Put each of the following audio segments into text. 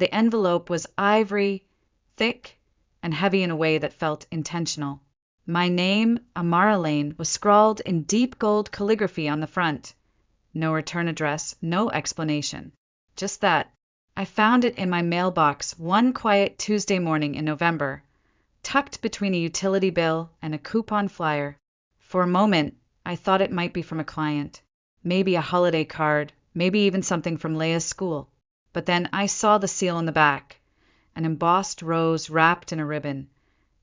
The envelope was ivory, thick, and heavy in a way that felt intentional. My name, Amara Lane, was scrawled in deep gold calligraphy on the front. No return address, no explanation. Just that. I found it in my mailbox one quiet Tuesday morning in November, tucked between a utility bill and a coupon flyer. For a moment, I thought it might be from a client. Maybe a holiday card, maybe even something from Leia's school. But then I saw the seal on the back, an embossed rose wrapped in a ribbon,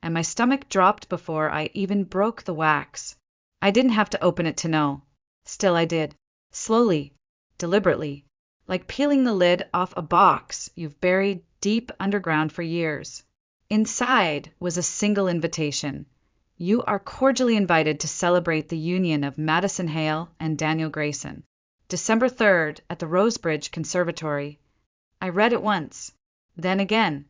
and my stomach dropped before I even broke the wax. I didn't have to open it to know. Still I did. Slowly, deliberately, like peeling the lid off a box you've buried deep underground for years. Inside was a single invitation. You are cordially invited to celebrate the union of Madison Hale and Daniel Grayson. December 3rd at the Rosebridge Conservatory. I read it once, then again,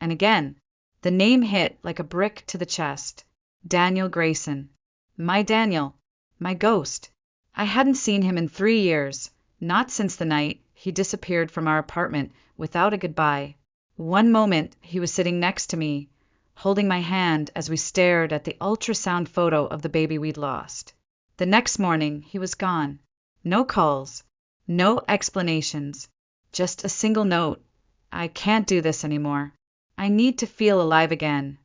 and again. The name hit like a brick to the chest. Daniel Grayson. My Daniel. My ghost. I hadn't seen him in 3 years, not since the night he disappeared from our apartment without a goodbye. One moment he was sitting next to me, holding my hand as we stared at the ultrasound photo of the baby we'd lost. The next morning he was gone. No calls, no explanations, just a single note. I can't do this anymore. I need to feel alive again.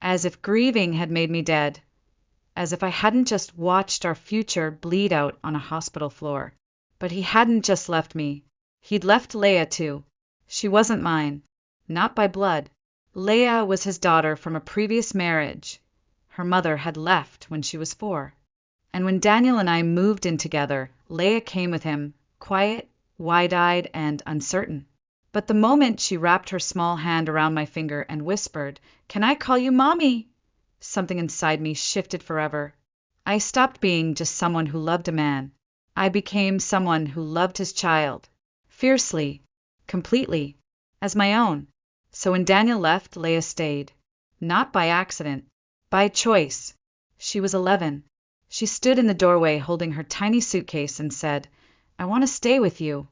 As if grieving had made me dead. As if I hadn't just watched our future bleed out on a hospital floor. But he hadn't just left me. He'd left Leia too. She wasn't mine. Not by blood. Leia was his daughter from a previous marriage. Her mother had left when she was 4. And when Daniel and I moved in together, Leia came with him, quiet, wide-eyed, and uncertain. But the moment she wrapped her small hand around my finger and whispered, "Can I call you Mommy?" something inside me shifted forever. I stopped being just someone who loved a man. I became someone who loved his child. Fiercely. Completely. As my own. So when Daniel left, Leia stayed. Not by accident. By choice. She was 11. She stood in the doorway holding her tiny suitcase and said, "I want to stay with you."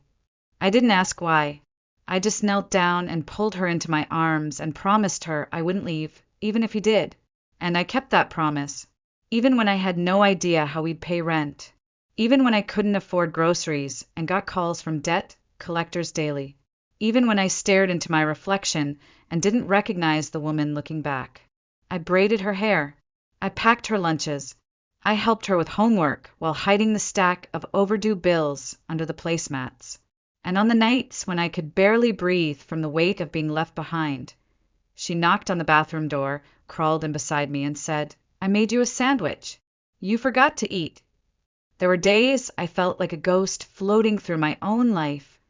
I didn't ask why. I just knelt down and pulled her into my arms and promised her I wouldn't leave, even if he did. And I kept that promise. Even when I had no idea how we'd pay rent. Even when I couldn't afford groceries and got calls from debt collectors daily. Even when I stared into my reflection and didn't recognize the woman looking back. I braided her hair. I packed her lunches. I helped her with homework while hiding the stack of overdue bills under the placemats. And on the nights when I could barely breathe from the weight of being left behind, she knocked on the bathroom door, crawled in beside me, and said, "I made you a sandwich. You forgot to eat." There were days I felt like a ghost floating through my own life.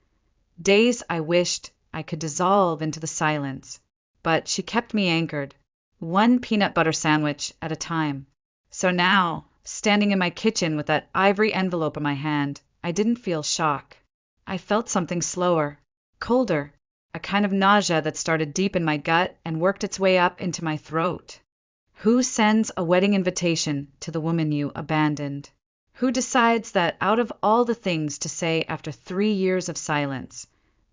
Days I wished I could dissolve into the silence. But she kept me anchored, one peanut butter sandwich at a time. So now, standing in my kitchen with that ivory envelope in my hand, I didn't feel shock. I felt something slower, colder, a kind of nausea that started deep in my gut and worked its way up into my throat. Who sends a wedding invitation to the woman you abandoned? Who decides that out of all the things to say after 3 years of silence,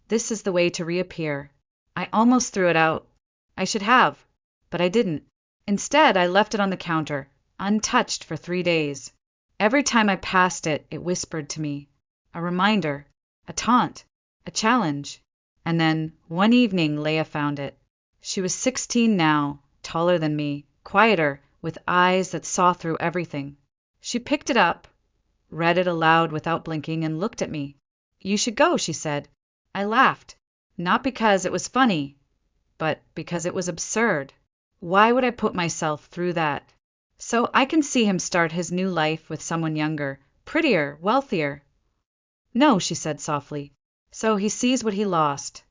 this is the way to reappear? I almost threw it out. I should have, but I didn't. Instead, I left it on the counter, untouched for 3 days. Every time I passed it, it whispered to me. A reminder, a taunt, a challenge. And then, one evening, Leia found it. She was 16 now, taller than me, quieter, with eyes that saw through everything. She picked it up, read it aloud without blinking, and looked at me. "You should go," she said. I laughed, not because it was funny, but because it was absurd. Why would I put myself through that? So I can see him start his new life with someone younger, prettier, wealthier. "No," she said softly. "So he sees what he lost."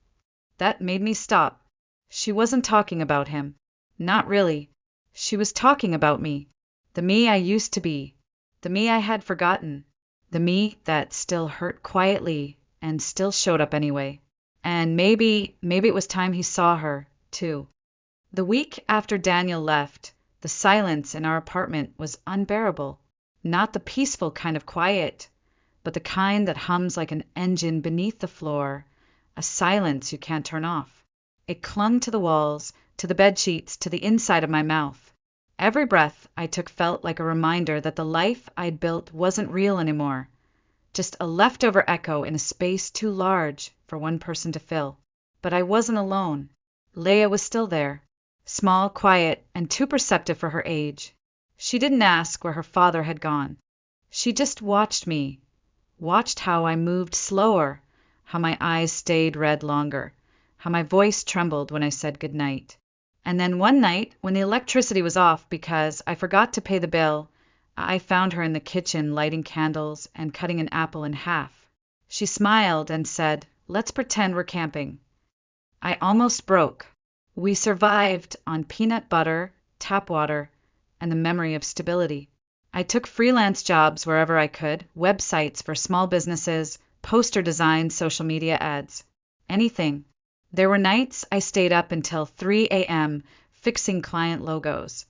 That made me stop. She wasn't talking about him. Not really. She was talking about me. The me I used to be. The me I had forgotten. The me that still hurt quietly and still showed up anyway. And maybe it was time he saw her, too. The week after Daniel left, the silence in our apartment was unbearable. Not the peaceful kind of quiet, but the kind that hums like an engine beneath the floor, a silence you can't turn off. It clung to the walls, to the bed sheets, to the inside of my mouth. Every breath I took felt like a reminder that the life I'd built wasn't real anymore, just a leftover echo in a space too large for one person to fill. But I wasn't alone. Leia was still there, small, quiet, and too perceptive for her age. She didn't ask where her father had gone. She just watched me, watched how I moved slower, how my eyes stayed red longer, how my voice trembled when I said goodnight. And then one night, when the electricity was off because I forgot to pay the bill, I found her in the kitchen lighting candles and cutting an apple in half. She smiled and said, "Let's pretend we're camping." I almost broke. We survived on peanut butter, tap water, and the memory of stability. I took freelance jobs wherever I could, websites for small businesses, poster designs, social media ads, anything. There were nights I stayed up until 3 a.m. fixing client logos,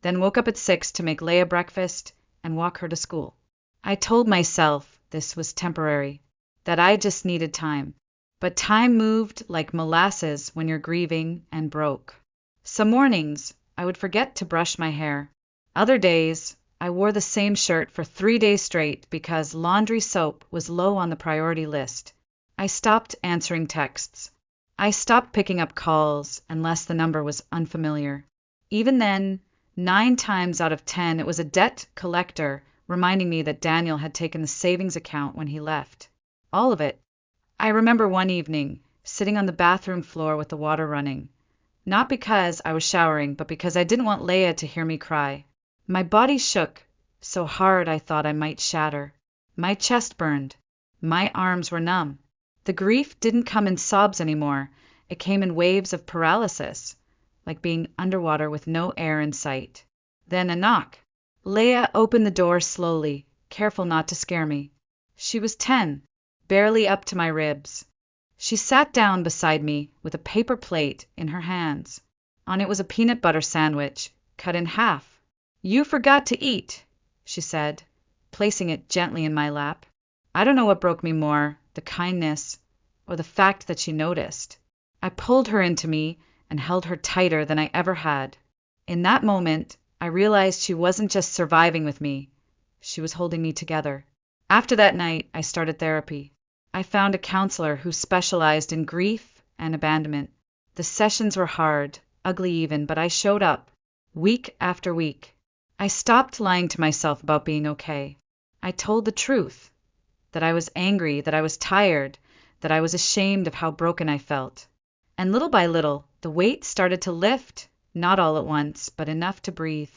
then woke up at 6 to make Leia breakfast and walk her to school. I told myself this was temporary, that I just needed time. But time moved like molasses when you're grieving and broke. Some mornings, I would forget to brush my hair. Other days, I wore the same shirt for 3 days straight because laundry soap was low on the priority list. I stopped answering texts. I stopped picking up calls unless the number was unfamiliar. Even then, 9 times out of 10, it was a debt collector reminding me that Daniel had taken the savings account when he left. All of it. I remember one evening, sitting on the bathroom floor with the water running. Not because I was showering, but because I didn't want Leia to hear me cry. My body shook, so hard I thought I might shatter. My chest burned. My arms were numb. The grief didn't come in sobs anymore. It came in waves of paralysis, like being underwater with no air in sight. Then a knock. Leia opened the door slowly, careful not to scare me. She was 10. Barely up to my ribs. She sat down beside me with a paper plate in her hands. On it was a peanut butter sandwich, cut in half. "You forgot to eat," she said, placing it gently in my lap. I don't know what broke me more, the kindness or the fact that she noticed. I pulled her into me and held her tighter than I ever had. In that moment, I realized she wasn't just surviving with me. She was holding me together. After that night, I started therapy. I found a counselor who specialized in grief and abandonment. The sessions were hard, ugly even, but I showed up, week after week. I stopped lying to myself about being okay. I told the truth, that I was angry, that I was tired, that I was ashamed of how broken I felt. And little by little, the weight started to lift, not all at once, but enough to breathe.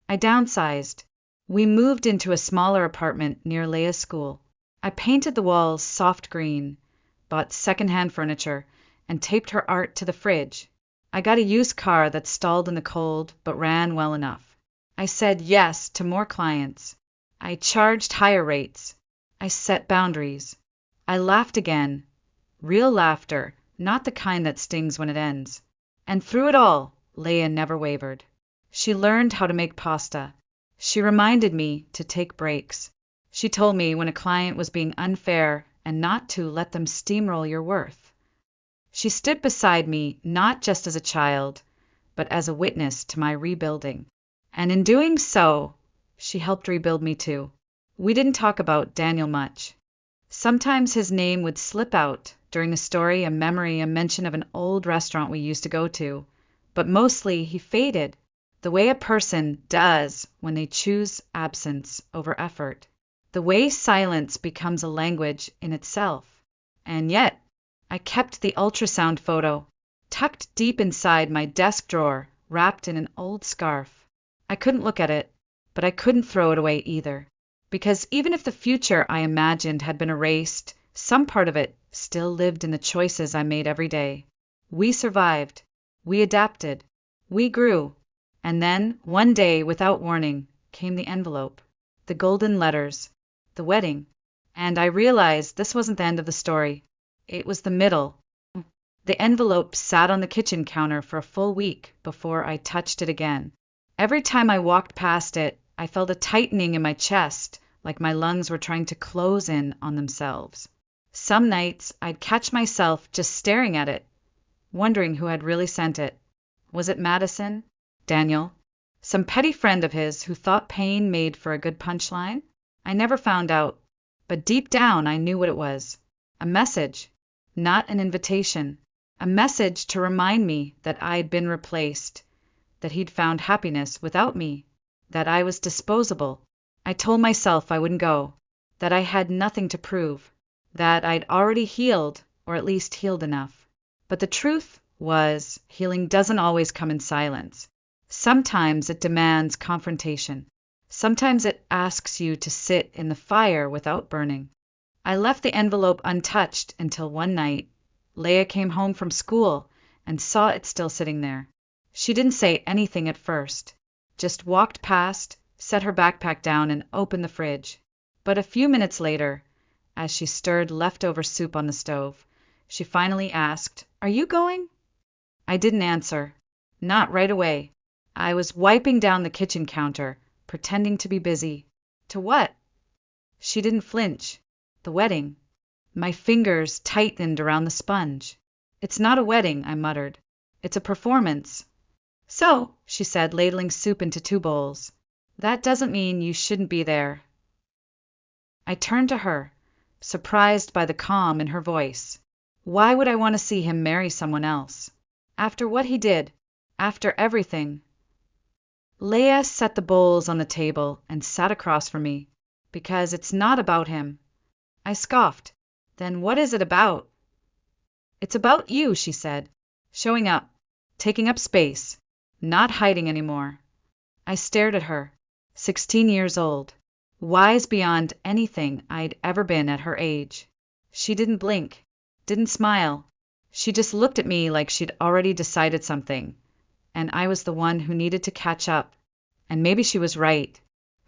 I downsized. We moved into a smaller apartment near Leia's school. I painted the walls soft green, bought secondhand furniture, and taped her art to the fridge. I got a used car that stalled in the cold but ran well enough. I said yes to more clients. I charged higher rates. I set boundaries. I laughed again. Real laughter, not the kind that stings when it ends. And through it all, Leia never wavered. She learned how to make pasta. She reminded me to take breaks. She told me when a client was being unfair and not to let them steamroll your worth. She stood beside me not just as a child, but as a witness to my rebuilding. And in doing so, she helped rebuild me too. We didn't talk about Daniel much. Sometimes his name would slip out during a story, a memory, a mention of an old restaurant we used to go to, but mostly he faded, the way a person does when they choose absence over effort. The way silence becomes a language in itself. And yet, I kept the ultrasound photo, tucked deep inside my desk drawer, wrapped in an old scarf. I couldn't look at it, but I couldn't throw it away either. Because even if the future I imagined had been erased, some part of it still lived in the choices I made every day. We survived. We adapted. We grew. And then, one day, without warning, came the envelope, the golden letters, the wedding. And I realized this wasn't the end of the story. It was the middle. The envelope sat on the kitchen counter for a full week before I touched it again. Every time I walked past it, I felt a tightening in my chest, like my lungs were trying to close in on themselves. Some nights I'd catch myself just staring at it, wondering who had really sent it. Was it Madison? Daniel? Some petty friend of his who thought pain made for a good punchline? I never found out, but deep down I knew what it was. A message, not an invitation. A message to remind me that I'd been replaced, that he'd found happiness without me, that I was disposable. I told myself I wouldn't go, that I had nothing to prove, that I'd already healed, or at least healed enough. But the truth was, healing doesn't always come in silence. Sometimes it demands confrontation. Sometimes it asks you to sit in the fire without burning. I left the envelope untouched until one night, Leah came home from school and saw it still sitting there. She didn't say anything at first, just walked past, set her backpack down, and opened the fridge. But a few minutes later, as she stirred leftover soup on the stove, she finally asked, "Are you going?" I didn't answer. Not right away. I was wiping down the kitchen counter, pretending to be busy. To what? She didn't flinch. The wedding. My fingers tightened around the sponge. "It's not a wedding," I muttered. "It's a performance." "So," she said, ladling soup into 2 bowls, "that doesn't mean you shouldn't be there." I turned to her, surprised by the calm in her voice. Why would I want to see him marry someone else? After what he did, after everything. Leah set the bowls on the table and sat across from me. "Because it's not about him." I scoffed. "Then what is it about?" "It's about you," she said. "Showing up, taking up space, not hiding anymore." I stared at her, 16 years old, wise beyond anything I'd ever been at her age. She didn't blink, didn't smile. She just looked at me like she'd already decided something, and I was the one who needed to catch up. And maybe she was right.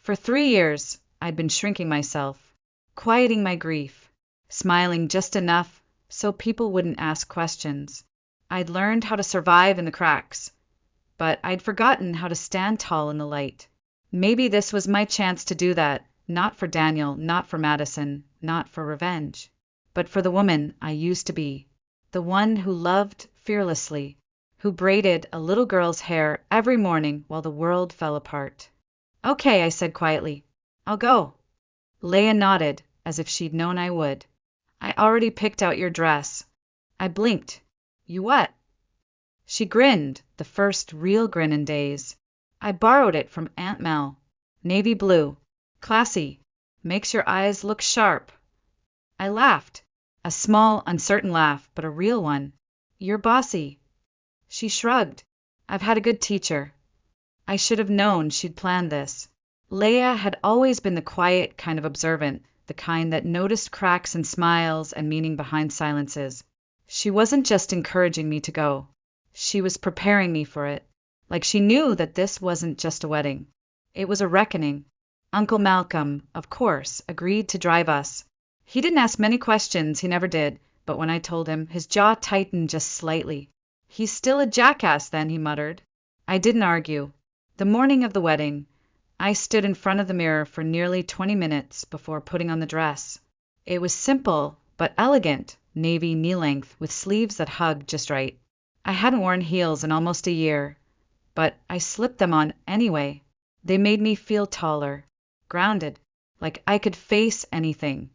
For 3 years, I'd been shrinking myself, quieting my grief, smiling just enough so people wouldn't ask questions. I'd learned how to survive in the cracks, but I'd forgotten how to stand tall in the light. Maybe this was my chance to do that, not for Daniel, not for Madison, not for revenge, but for the woman I used to be, the one who loved fearlessly, who braided a little girl's hair every morning while the world fell apart. "Okay," I said quietly. "I'll go." Leah nodded, as if she'd known I would. "I already picked out your dress." I blinked. "You what?" She grinned, the first real grin in days. "I borrowed it from Aunt Mel. Navy blue. Classy. Makes your eyes look sharp." I laughed. A small, uncertain laugh, but a real one. "You're bossy." She shrugged. "I've had a good teacher." I should have known she'd planned this. Leah had always been the quiet kind of observant, the kind that noticed cracks and smiles and meaning behind silences. She wasn't just encouraging me to go. She was preparing me for it. Like she knew that this wasn't just a wedding. It was a reckoning. Uncle Malcolm, of course, agreed to drive us. He didn't ask many questions, he never did, but when I told him, his jaw tightened just slightly. "He's still a jackass then," he muttered. I didn't argue. The morning of the wedding, I stood in front of the mirror for nearly 20 minutes before putting on the dress. It was simple, but elegant, navy knee-length with sleeves that hugged just right. I hadn't worn heels in almost a year, but I slipped them on anyway. They made me feel taller, grounded, like I could face anything,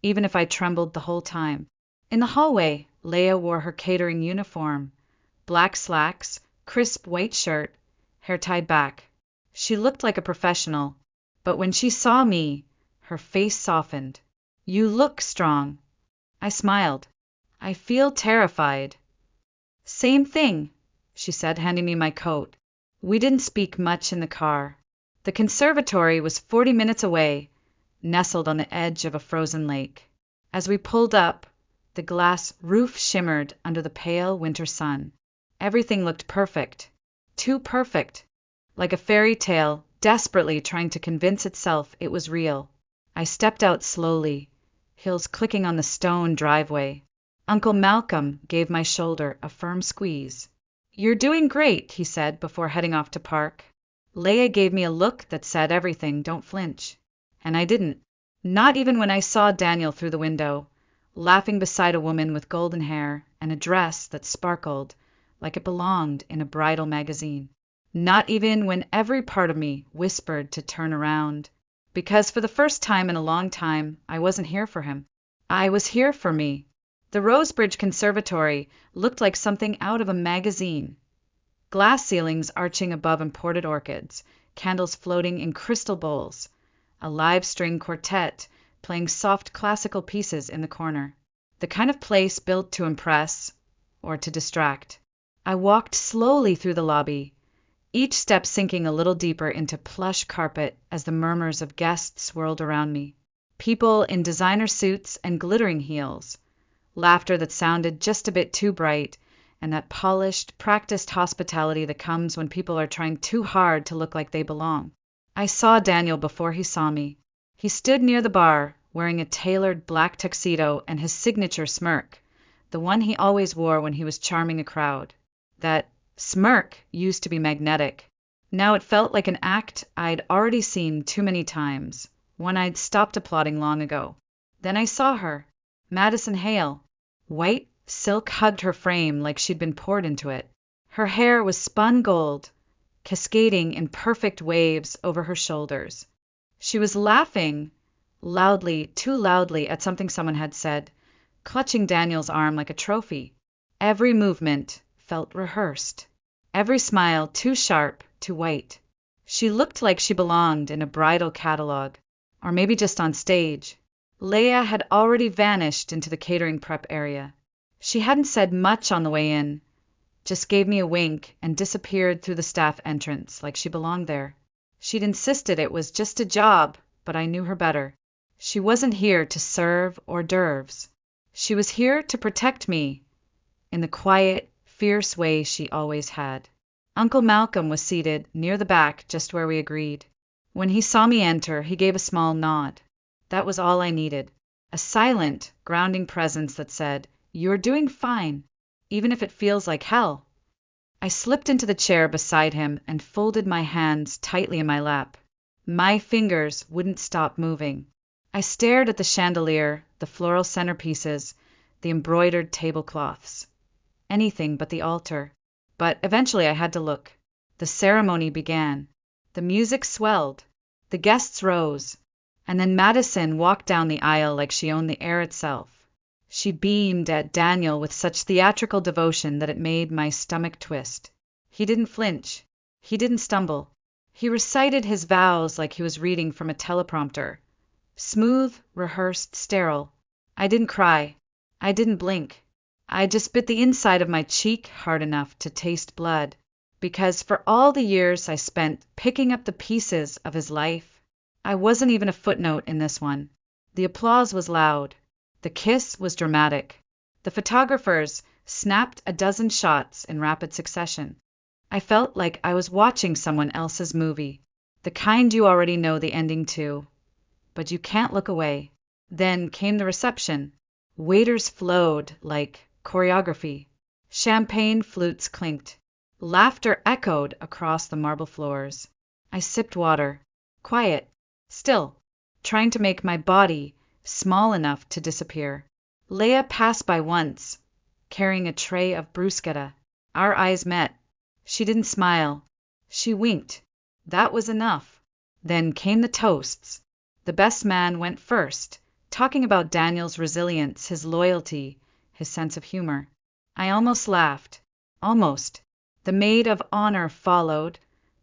even if I trembled the whole time. In the hallway, Leah wore her catering uniform. Black slacks, crisp white shirt, hair tied back. She looked like a professional, but when she saw me, her face softened. "You look strong." I smiled. "I feel terrified." "Same thing," she said, handing me my coat. We didn't speak much in the car. The conservatory was 40 minutes away, nestled on the edge of a frozen lake. As we pulled up, the glass roof shimmered under the pale winter sun. Everything looked perfect. Too perfect. Like a fairy tale, desperately trying to convince itself it was real. I stepped out slowly, heels clicking on the stone driveway. Uncle Malcolm gave my shoulder a firm squeeze. "You're doing great," he said before heading off to park. Leah gave me a look that said everything, "Don't flinch." And I didn't. Not even when I saw Daniel through the window, laughing beside a woman with golden hair and a dress that sparkled like it belonged in a bridal magazine. Not even when every part of me whispered to turn around, because for the first time in a long time, I wasn't here for him. I was here for me. The Rosebridge Conservatory looked like something out of a magazine. Glass ceilings arching above imported orchids, candles floating in crystal bowls, a live string quartet playing soft classical pieces in the corner. The kind of place built to impress or to distract. I walked slowly through the lobby, each step sinking a little deeper into plush carpet as the murmurs of guests swirled around me. People in designer suits and glittering heels, laughter that sounded just a bit too bright, and that polished, practiced hospitality that comes when people are trying too hard to look like they belong. I saw Daniel before he saw me. He stood near the bar, wearing a tailored black tuxedo and his signature smirk, the one he always wore when he was charming a crowd. That smirk used to be magnetic. Now it felt like an act I'd already seen too many times, one I'd stopped applauding long ago. Then I saw her, Madison Hale. White silk hugged her frame like she'd been poured into it. Her hair was spun gold, cascading in perfect waves over her shoulders. She was laughing, loudly, too loudly, at something someone had said, clutching Daniel's arm like a trophy. Every movement felt rehearsed. Every smile too sharp, too white. She looked like she belonged in a bridal catalog, or maybe just on stage. Leia had already vanished into the catering prep area. She hadn't said much on the way in, just gave me a wink and disappeared through the staff entrance like she belonged there. She'd insisted it was just a job, but I knew her better. She wasn't here to serve hors d'oeuvres. She was here to protect me in the quiet, fierce way she always had. Uncle Malcolm was seated near the back, just where we agreed. When he saw me enter, he gave a small nod. That was all I needed. A silent, grounding presence that said, "You're doing fine, even if it feels like hell." I slipped into the chair beside him and folded my hands tightly in my lap. My fingers wouldn't stop moving. I stared at the chandelier, the floral centerpieces, the embroidered tablecloths. Anything but the altar. But eventually I had to look. The ceremony began. The music swelled. The guests rose. And then Madison walked down the aisle like she owned the air itself. She beamed at Daniel with such theatrical devotion that it made my stomach twist. He didn't flinch. He didn't stumble. He recited his vows like he was reading from a teleprompter. Smooth, rehearsed, sterile. I didn't cry. I didn't blink. I just bit the inside of my cheek hard enough to taste blood, because for all the years I spent picking up the pieces of his life, I wasn't even a footnote in this one. The applause was loud. The kiss was dramatic. The photographers snapped a dozen shots in rapid succession. I felt like I was watching someone else's movie, the kind you already know the ending to, but you can't look away. Then came the reception. Waiters flowed like choreography. Champagne flutes clinked. Laughter echoed across the marble floors. I sipped water. Quiet. Still. Trying to make my body small enough to disappear. Leia passed by once, carrying a tray of bruschetta. Our eyes met. She didn't smile. She winked. That was enough. Then came the toasts. The best man went first, talking about Daniel's resilience, his loyalty, his sense of humor. I almost laughed. Almost. The maid of honor followed,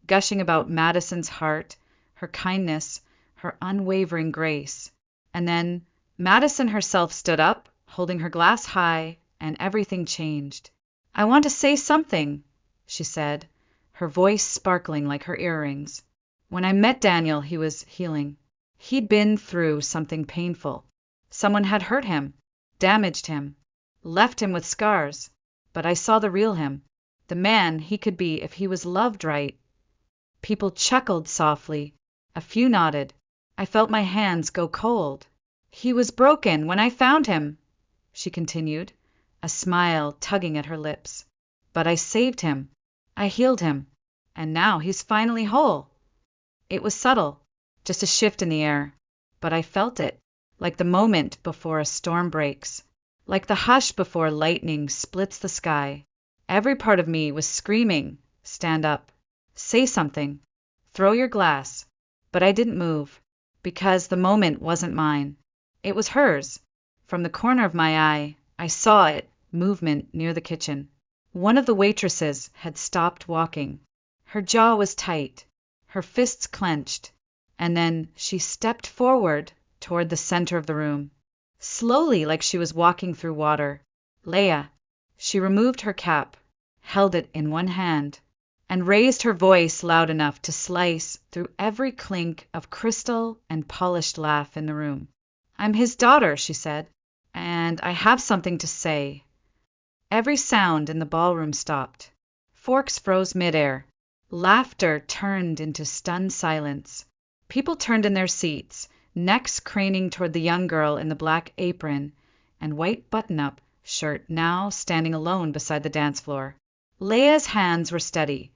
gushing about Madison's heart, her kindness, her unwavering grace. And then Madison herself stood up, holding her glass high, and everything changed. "I want to say something," she said, her voice sparkling like her earrings. When I met Daniel, he was healing. He'd been through something painful. Someone had hurt him, damaged him, left him with scars. But I saw the real him, the man he could be if he was loved right. People chuckled softly. A few nodded. I felt my hands go cold. "He was broken when I found him," she continued, a smile tugging at her lips. "But I saved him. I healed him. And now he's finally whole." It was subtle, just a shift in the air. But I felt it. like the moment before a storm breaks, like the hush before lightning splits the sky. Every part of me was screaming, stand up, say something, throw your glass. But I didn't move, because the moment wasn't mine. It was hers. From the corner of my eye, I saw it, movement near the kitchen. One of the waitresses had stopped walking. Her jaw was tight, her fists clenched, and then she stepped forward toward the center of the room. Slowly, like she was walking through water. Leia. She removed her cap, held it in one hand, and raised her voice loud enough to slice through every clink of crystal and polished laugh in the room. "I'm his daughter," she said, "and I have something to say." Every sound in the ballroom stopped. Forks froze midair. Laughter turned into stunned silence. People turned in their seats, necks craning toward the young girl in the black apron and white button-up shirt now standing alone beside the dance floor. Leia's hands were steady,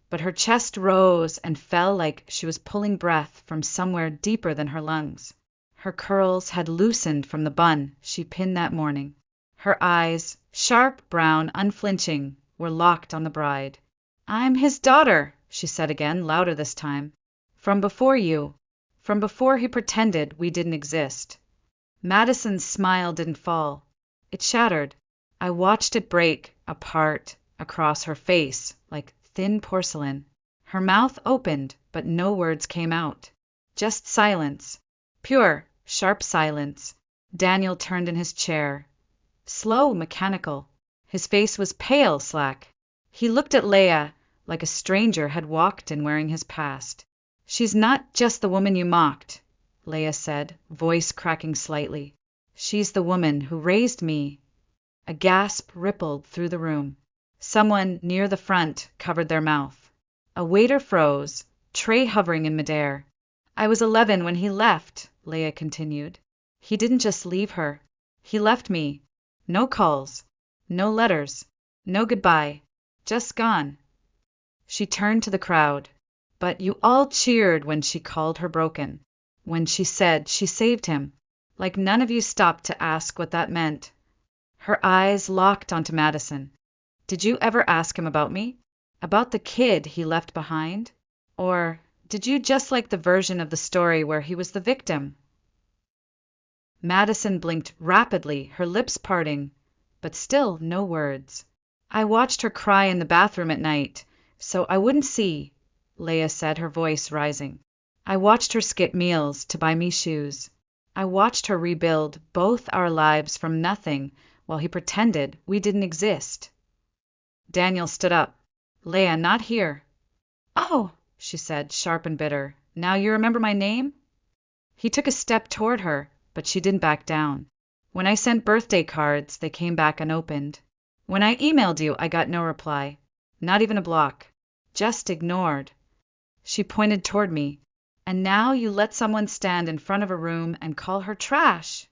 but her chest rose and fell like she was pulling breath from somewhere deeper than her lungs. Her curls had loosened from the bun she pinned that morning. Her eyes, sharp, brown, unflinching, were locked on the bride. "I'm his daughter," she said again, louder this time. "From before you. From before he pretended we didn't exist." Madison's smile didn't fall. It shattered. I watched it break apart across her face like thin porcelain. Her mouth opened, but no words came out. Just silence. Pure, sharp silence. Daniel turned in his chair. Slow, mechanical. His face was pale, slack. He looked at Leia like a stranger had walked in wearing his past. "She's not just the woman you mocked," Leia said, voice cracking slightly. "She's the woman who raised me." A gasp rippled through the room. Someone near the front covered their mouth. A waiter froze, tray hovering in midair. "I was 11 when he left," Leia continued. "He didn't just leave her. He left me. No calls, no letters, no goodbye. Just gone." She turned to the crowd. "But you all cheered when she called her broken, when she said she saved him. Like none of you stopped to ask what that meant." Her eyes locked onto Madison. "Did you ever ask him about me? About the kid he left behind? Or did you just like the version of the story where he was the victim?" Madison blinked rapidly, her lips parting, but still no words. "I watched her cry in the bathroom at night, so I wouldn't see," Leia said, her voice rising. "I watched her skip meals to buy me shoes. I watched her rebuild both our lives from nothing while he pretended we didn't exist." Daniel stood up. "Leia, not here." "Oh," she said, sharp and bitter. "Now you remember my name?" He took a step toward her, but she didn't back down. "When I sent birthday cards, they came back unopened. When I emailed you, I got no reply. Not even a block. Just ignored." She pointed toward me. "And now you let someone stand in front of a room and call her trash."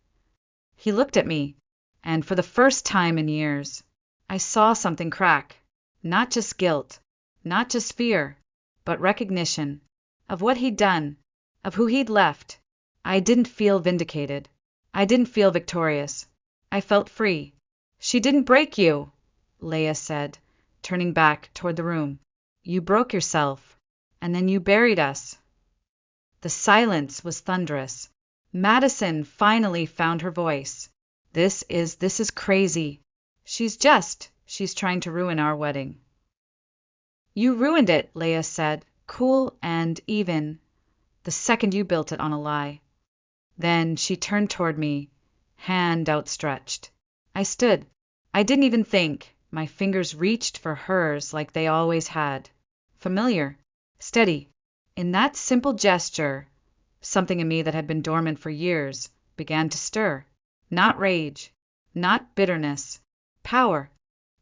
He looked at me, and for the first time in years, I saw something crack. Not just guilt, not just fear, but recognition of what he'd done, of who he'd left. I didn't feel vindicated. I didn't feel victorious. I felt free. "She didn't break you," Leia said, turning back toward the room. "You broke yourself, and then you buried us." The silence was thunderous. Madison finally found her voice. This is crazy. She's trying to ruin our wedding." "You ruined it," Leia said, cool and even, "the second you built it on a lie." Then she turned toward me, hand outstretched. I stood. I didn't even think. My fingers reached for hers like they always had. Familiar, steady. In that simple gesture, something in me that had been dormant for years began to stir. Not rage, not bitterness, power.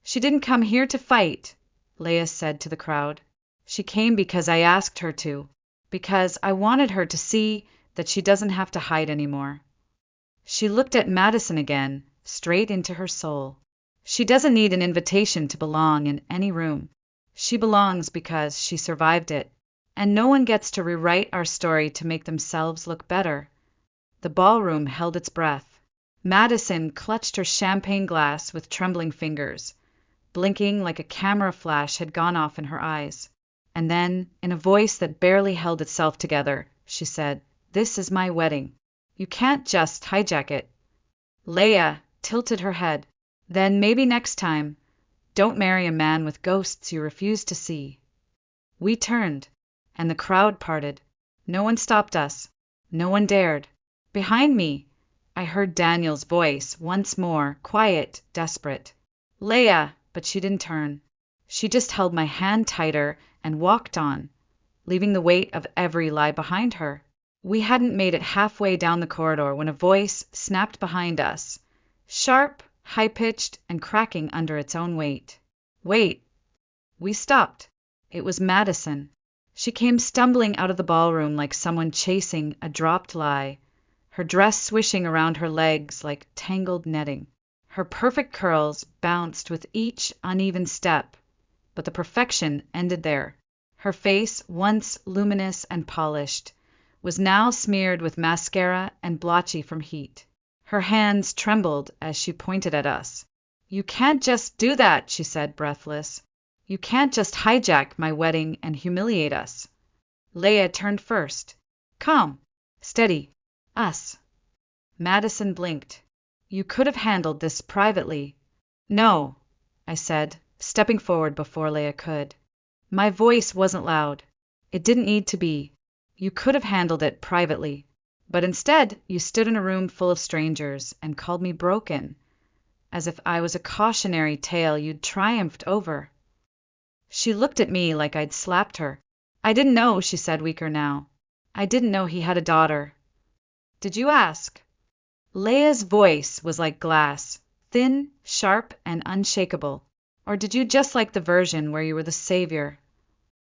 "She didn't come here to fight," Leia said to the crowd. "She came because I asked her to, because I wanted her to see that she doesn't have to hide anymore." She looked at Madison again, straight into her soul. "She doesn't need an invitation to belong in any room. She belongs because she survived it, and no one gets to rewrite our story to make themselves look better. The ballroom held its breath. Madison clutched her champagne glass with trembling fingers. Blinking like a camera flash had gone off in her eyes. And then, in a voice that barely held itself together, she said, "This is my wedding. You can't just hijack it." Leia tilted her head. "Then maybe next time, don't marry a man with ghosts you refuse to see." We turned, and the crowd parted. No one stopped us. No one dared. Behind me, I heard Daniel's voice once more, quiet, desperate. "Leia," but she didn't turn. She just held my hand tighter and walked on, leaving the weight of every lie behind her. We hadn't made it halfway down the corridor when a voice snapped behind us, sharp, high-pitched, and cracking under its own weight. "Wait!" We stopped. It was Madison. She came stumbling out of the ballroom like someone chasing a dropped lie, her dress swishing around her legs like tangled netting. Her perfect curls bounced with each uneven step, but the perfection ended there. Her face, once luminous and polished, was now smeared with mascara and blotchy from heat. Her hands trembled as she pointed at us. "You can't just do that," she said, breathless. "You can't just hijack my wedding and humiliate us." Leia turned first. "Calm. Steady. Us." Madison blinked. "You could have handled this privately." "No," I said, stepping forward before Leia could. My voice wasn't loud. It didn't need to be. "You could have handled it privately. But instead, you stood in a room full of strangers and called me broken, as if I was a cautionary tale you'd triumphed over." She looked at me like I'd slapped her. "I didn't know," she said, weaker now. "I didn't know he had a daughter." "Did you ask?" Leia's voice was like glass, thin, sharp, and unshakable. "Or did you just like the version where you were the savior?"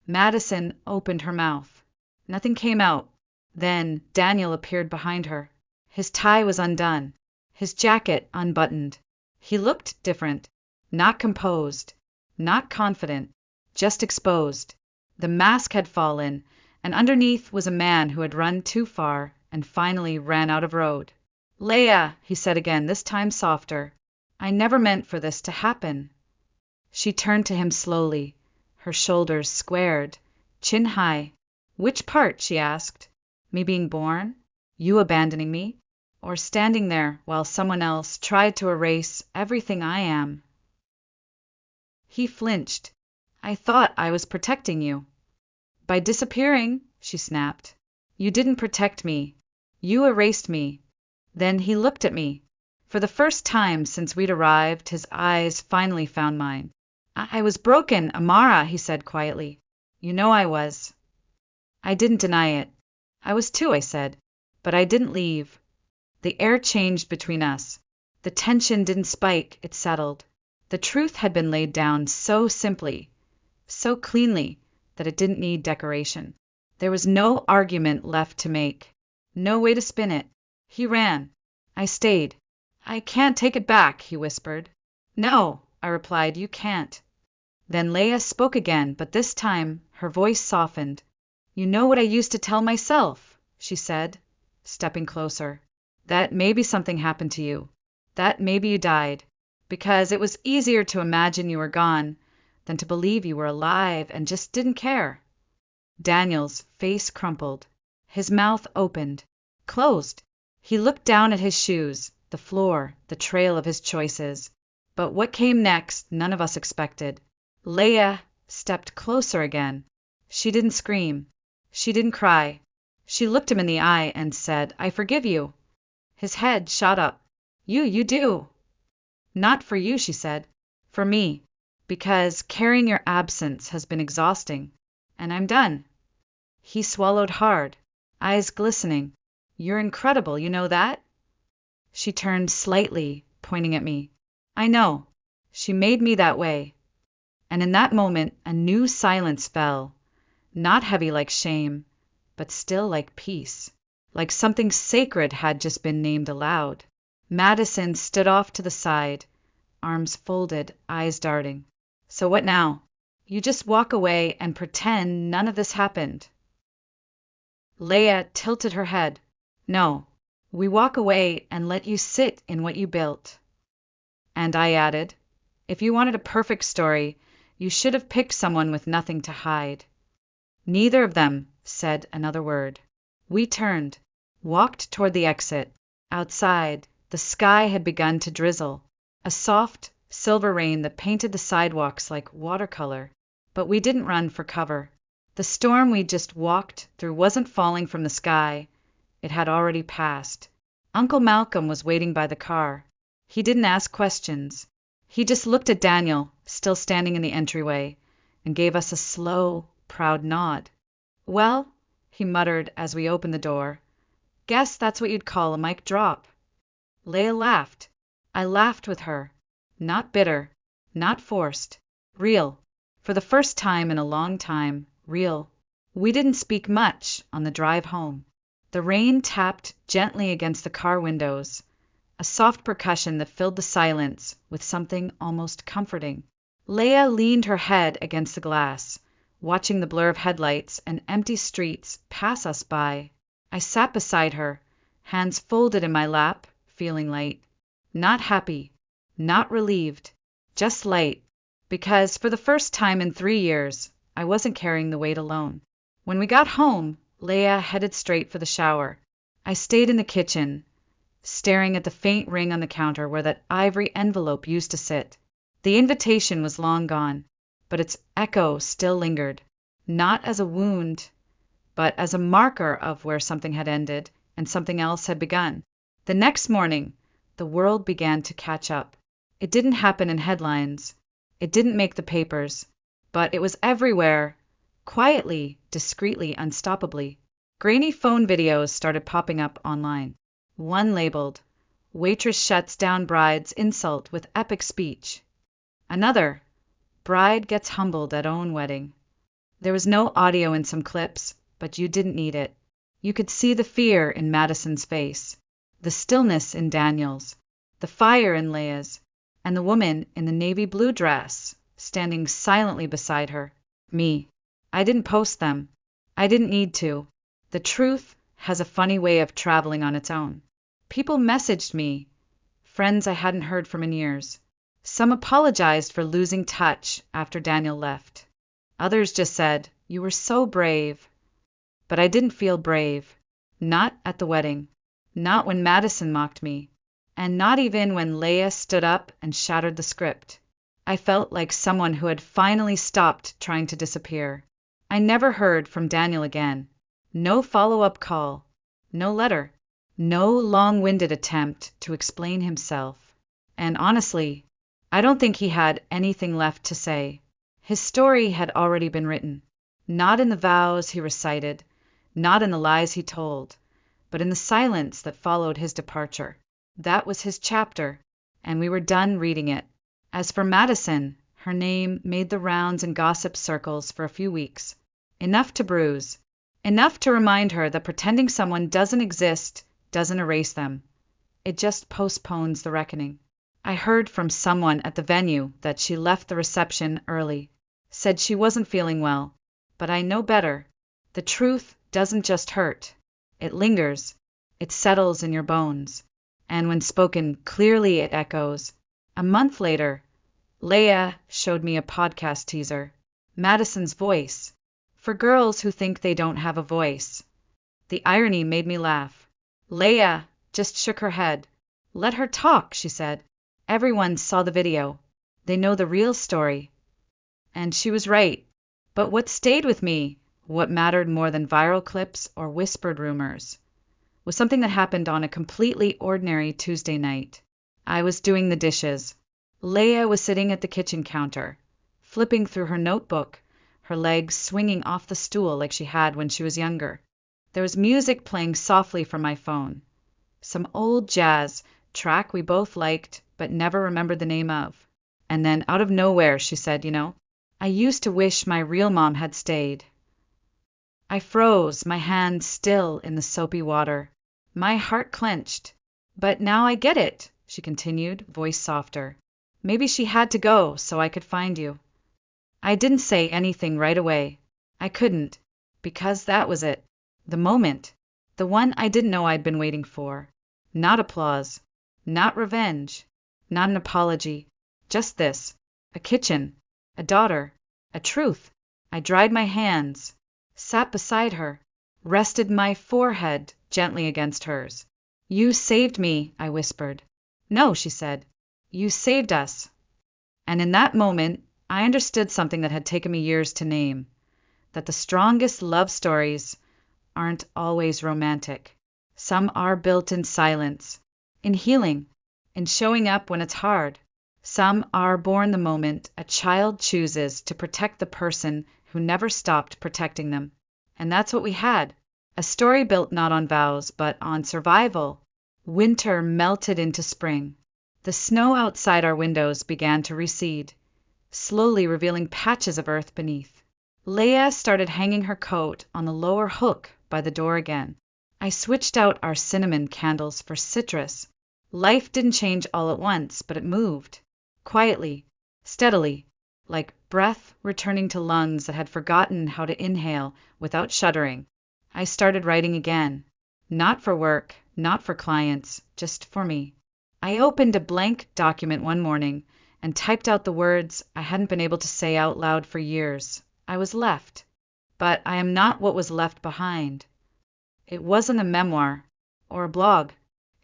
Madison opened her mouth. Nothing came out. Then Daniel appeared behind her. His tie was undone, his jacket unbuttoned. He looked different, not composed, not confident, just exposed. The mask had fallen, and underneath was a man who had run too far and finally ran out of road. "Leia," he said again, this time softer, "I never meant for this to happen." She turned to him slowly, her shoulders squared, chin high. "Which part?" she asked. "Me being born? You abandoning me? Or standing there while someone else tried to erase everything I am?" He flinched. "I thought I was protecting you." "By disappearing," she snapped. "You didn't protect me. You erased me." Then he looked at me. For the first time since we'd arrived, his eyes finally found mine. I was broken, Amara," he said quietly. "You know I was." I didn't deny it. "I was too," I said. "But I didn't leave." The air changed between us. The tension didn't spike, it settled. The truth had been laid down so simply, so cleanly, that it didn't need decoration. There was no argument left to make, no way to spin it. He ran. I stayed. "I can't take it back," he whispered. "No," I replied, "you can't." Then Leia spoke again, but this time her voice softened. "You know what I used to tell myself," she said, stepping closer. "That maybe something happened to you. That maybe you died. Because it was easier to imagine you were gone than to believe you were alive and just didn't care." Daniel's face crumpled. His mouth opened, closed. He looked down at his shoes, the floor, the trail of his choices. But what came next none of us expected. Leia stepped closer again. She didn't scream. She didn't cry. She looked him in the eye and said, "I forgive you." His head shot up. You do." "Not for you," she said. "For me. Because carrying your absence has been exhausting. And I'm done." He swallowed hard, eyes glistening. "You're incredible, you know that?" She turned slightly, pointing at me. "I know. She made me that way." And in that moment a new silence fell, not heavy like shame, but still like peace, like something sacred had just been named aloud. Madison stood off to the side, arms folded, eyes darting. "So what now? You just walk away and pretend none of this happened?" Leia tilted her head. "No. We walk away and let you sit in what you built." And I added, "If you wanted a perfect story, you should have picked someone with nothing to hide." Neither of them said another word. We turned, walked toward the exit. Outside, the sky had begun to drizzle, a soft, silver rain that painted the sidewalks like watercolor. But we didn't run for cover. The storm we just walked through wasn't falling from the sky. It had already passed. Uncle Malcolm was waiting by the car. He didn't ask questions. He just looked at Daniel, still standing in the entryway, and gave us a slow, proud nod. "Well," he muttered as we opened the door, "guess that's what you'd call a mic drop." Leah laughed. I laughed with her. Not bitter, not forced. Real. For the first time in a long time, real. We didn't speak much on the drive home. The rain tapped gently against the car windows, a soft percussion that filled the silence with something almost comforting. Leah leaned her head against the glass, watching the blur of headlights and empty streets pass us by. I sat beside her, hands folded in my lap, feeling light. Not happy, not relieved, just light, because for the first time in 3 years, I wasn't carrying the weight alone. When we got home, Leah headed straight for the shower. I stayed in the kitchen, staring at the faint ring on the counter where that ivory envelope used to sit. The invitation was long gone, but its echo still lingered, not as a wound, but as a marker of where something had ended and something else had begun. The next morning, the world began to catch up. It didn't happen in headlines. It didn't make the papers, but it was everywhere, quietly, discreetly, unstoppably. Grainy phone videos started popping up online. One labeled, "Waitress shuts down bride's insult with epic speech." Another, "Bride gets humbled at own wedding." There was no audio in some clips, but you didn't need it. You could see the fear in Madison's face, the stillness in Daniel's, the fire in Leah's, and the woman in the navy blue dress standing silently beside her. Me. I didn't post them. I didn't need to. The truth has a funny way of traveling on its own. People messaged me, friends I hadn't heard from in years. Some apologized for losing touch after Daniel left. Others just said, "You were so brave." But I didn't feel brave. Not at the wedding. Not when Madison mocked me. And not even when Leah stood up and shattered the script. I felt like someone who had finally stopped trying to disappear. I never heard from Daniel again. No follow-up call. No letter. No long-winded attempt to explain himself. And honestly, I don't think he had anything left to say. His story had already been written. Not in the vows he recited, not in the lies he told, but in the silence that followed his departure. That was his chapter, and we were done reading it. As for Madison, her name made the rounds in gossip circles for a few weeks. Enough to bruise. Enough to remind her that pretending someone doesn't exist doesn't erase them. It just postpones the reckoning. I heard from someone at the venue that she left the reception early. Said she wasn't feeling well. But I know better. The truth doesn't just hurt. It lingers. It settles in your bones. And when spoken clearly, it echoes. A month later, Leah showed me a podcast teaser. Madison's voice. For girls who think they don't have a voice. The irony made me laugh. Leah just shook her head. "Let her talk," she said. "Everyone saw the video. They know the real story." And she was right. But what stayed with me, what mattered more than viral clips or whispered rumors, was something that happened on a completely ordinary Tuesday night. I was doing the dishes. Leah was sitting at the kitchen counter, flipping through her notebook, her legs swinging off the stool like she had when she was younger. There was music playing softly from my phone. Some old jazz, track we both liked but never remembered the name of. And then out of nowhere she said, "I used to wish my real mom had stayed." I froze, my hand still in the soapy water. My heart clenched. "But now I get it," she continued, voice softer. "Maybe she had to go so I could find you." I didn't say anything right away. I couldn't, because that was it. The moment. The one I didn't know I'd been waiting for. Not applause. Not revenge. Not an apology. Just this. A kitchen. A daughter. A truth. I dried my hands. Sat beside her. Rested my forehead gently against hers. You saved me, I whispered. No, she said. You saved us. And in that moment, I understood something that had taken me years to name. That the strongest love stories aren't always romantic. Some are built in silence, in healing, in showing up when it's hard. Some are born the moment a child chooses to protect the person who never stopped protecting them. And that's what we had. A story built not on vows, but on survival. Winter melted into spring. The snow outside our windows began to recede, slowly revealing patches of earth beneath. Leia started hanging her coat on the lower hook by the door again. I switched out our cinnamon candles for citrus. Life didn't change all at once, but it moved. Quietly, steadily, like breath returning to lungs that had forgotten how to inhale without shuddering. I started writing again. Not for work, not for clients, just for me. I opened a blank document one morning and typed out the words I hadn't been able to say out loud for years. I was left. But I am not what was left behind. It wasn't a memoir or a blog.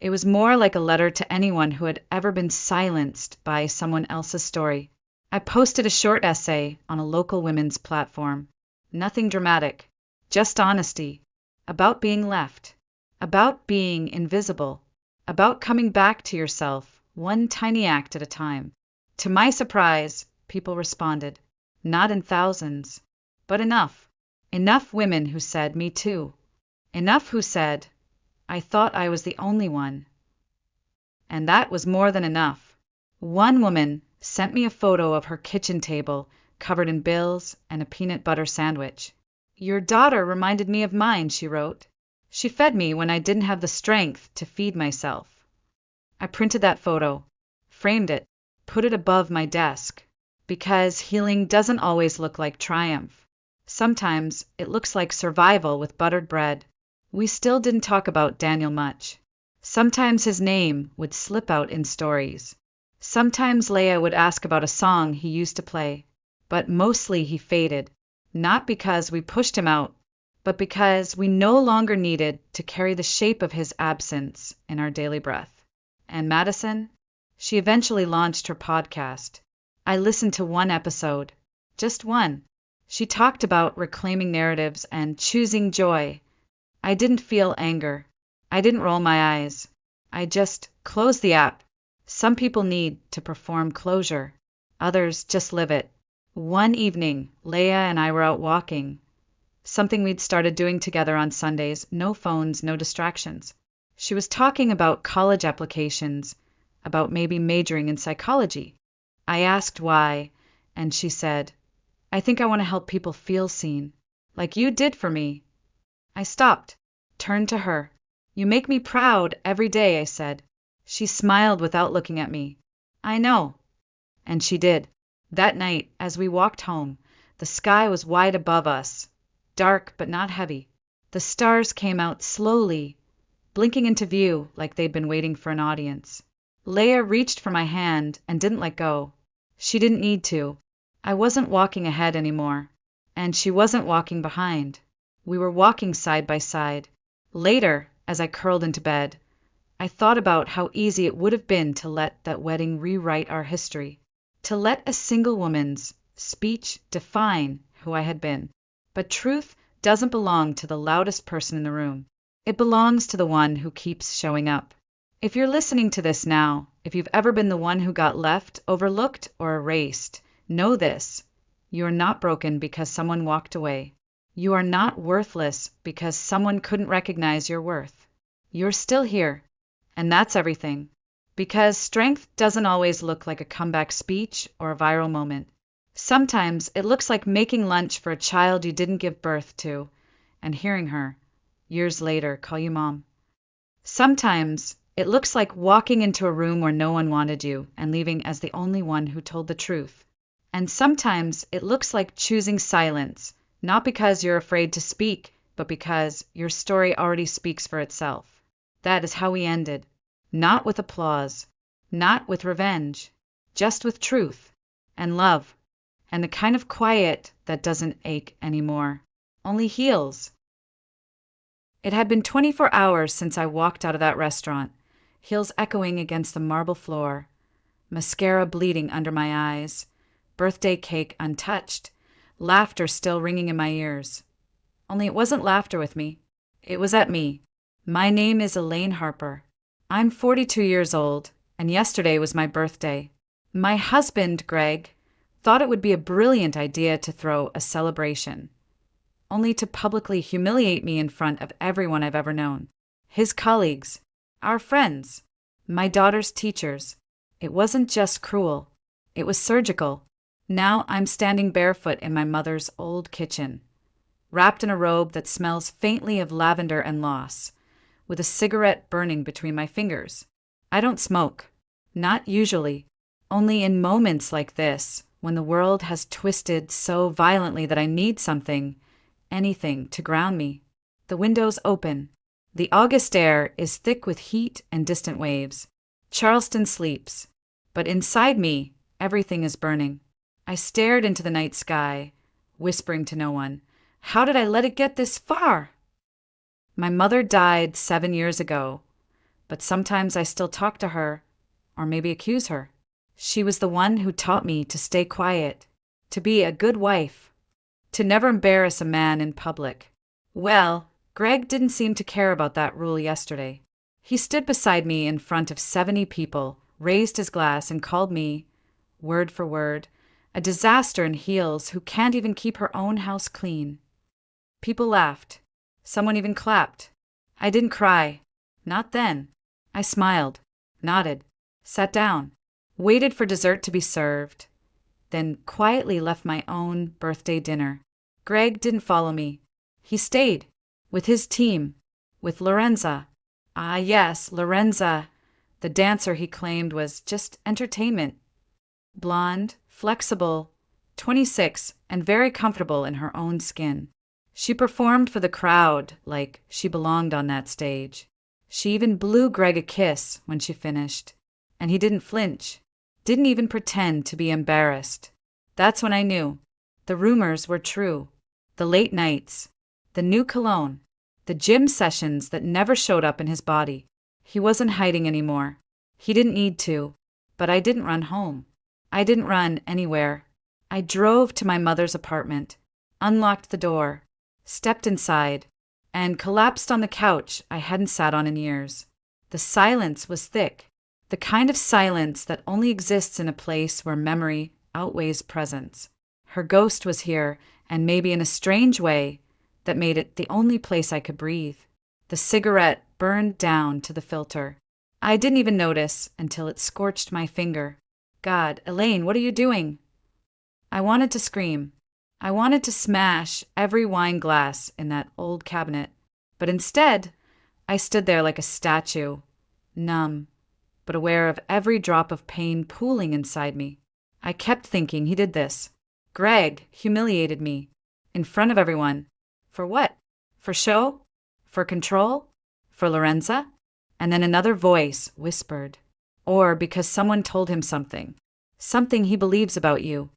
It was more like a letter to anyone who had ever been silenced by someone else's story. I posted a short essay on a local women's platform. Nothing dramatic, just honesty, about being left, about being invisible, about coming back to yourself, one tiny act at a time. To my surprise, people responded. Not in thousands, but enough. Enough women who said, me too. Enough who said, I thought I was the only one. And that was more than enough. One woman sent me a photo of her kitchen table covered in bills and a peanut butter sandwich. Your daughter reminded me of mine, she wrote. She fed me when I didn't have the strength to feed myself. I printed that photo, framed it, put it above my desk, because healing doesn't always look like triumph. Sometimes it looks like survival with buttered bread. We still didn't talk about Daniel much. Sometimes his name would slip out in stories. Sometimes Leia would ask about a song he used to play, but mostly he faded, not because we pushed him out, but because we no longer needed to carry the shape of his absence in our daily breath. And Madison? She eventually launched her podcast. I listened to one episode, just one. She talked about reclaiming narratives and choosing joy. I didn't feel anger. I didn't roll my eyes. I just closed the app. Some people need to perform closure. Others just live it. One evening, Leia and I were out walking. Something we'd started doing together on Sundays, no phones, no distractions. She was talking about college applications, about maybe majoring in psychology. I asked why, and she said, I think I want to help people feel seen, like you did for me. I stopped, turned to her. You make me proud every day, I said. She smiled without looking at me. I know. And she did. That night, as we walked home, the sky was wide above us, dark but not heavy. The stars came out slowly, blinking into view like they'd been waiting for an audience. Leia reached for my hand and didn't let go. She didn't need to. I wasn't walking ahead anymore, and she wasn't walking behind. We were walking side by side. Later, as I curled into bed, I thought about how easy it would have been to let that wedding rewrite our history, to let a single woman's speech define who I had been. But truth doesn't belong to the loudest person in the room. It belongs to the one who keeps showing up. If you're listening to this now, if you've ever been the one who got left, overlooked, or erased, know this. You are not broken because someone walked away. You are not worthless because someone couldn't recognize your worth. You're still here, and that's everything. Because strength doesn't always look like a comeback speech or a viral moment. Sometimes it looks like making lunch for a child you didn't give birth to, and hearing her, years later, call you mom. Sometimes it looks like walking into a room where no one wanted you and leaving as the only one who told the truth. And sometimes it looks like choosing silence, not because you're afraid to speak, but because your story already speaks for itself. That is how we ended. Not with applause, not with revenge, just with truth and love, and the kind of quiet that doesn't ache anymore, only heals. It had been 24 hours since I walked out of that restaurant, heels echoing against the marble floor, mascara bleeding under my eyes, birthday cake untouched, laughter still ringing in my ears. Only it wasn't laughter with me. It was at me. My name is Elaine Harper. I'm 42 years old, and yesterday was my birthday. My husband, Greg, thought it would be a brilliant idea to throw a celebration, only to publicly humiliate me in front of everyone I've ever known. His colleagues, our friends, my daughter's teachers. It wasn't just cruel. It was surgical. Now I'm standing barefoot in my mother's old kitchen, wrapped in a robe that smells faintly of lavender and loss, with a cigarette burning between my fingers. I don't smoke. Not usually. Only in moments like this, when the world has twisted so violently that I need something, anything, to ground me. The window's open. The August air is thick with heat and distant waves. Charleston sleeps. But inside me, everything is burning. I stared into the night sky, whispering to no one. How did I let it get this far? My mother died 7 years ago, but sometimes I still talk to her, or maybe accuse her. She was the one who taught me to stay quiet, to be a good wife, to never embarrass a man in public. Well, Greg didn't seem to care about that rule yesterday. He stood beside me in front of 70 people, raised his glass, and called me, word for word, a disaster in heels who can't even keep her own house clean. People laughed. Someone even clapped. I didn't cry. Not then. I smiled, nodded, sat down, waited for dessert to be served, then quietly left my own birthday dinner. Greg didn't follow me. He stayed, with his team, with Lorenza. Ah, yes, Lorenza, the dancer he claimed was just entertainment. Blonde, flexible, 26, and very comfortable in her own skin. She performed for the crowd like she belonged on that stage. She even blew Greg a kiss when she finished, and he didn't flinch, didn't even pretend to be embarrassed. That's when I knew. The rumors were true. The late nights, the new cologne, the gym sessions that never showed up in his body. He wasn't hiding anymore. He didn't need to, but I didn't run home. I didn't run anywhere. I drove to my mother's apartment, unlocked the door, stepped inside, and collapsed on the couch I hadn't sat on in years. The silence was thick, the kind of silence that only exists in a place where memory outweighs presence. Her ghost was here, and maybe in a strange way that made it the only place I could breathe. The cigarette burned down to the filter. I didn't even notice until it scorched my finger. God, Elaine, what are you doing? I wanted to scream. I wanted to smash every wine glass in that old cabinet, but instead, I stood there like a statue, numb, but aware of every drop of pain pooling inside me. I kept thinking he did this. Greg humiliated me, in front of everyone. For what? For show? For control? For Lorenza? And then another voice whispered. Or because someone told him something. Something he believes about you.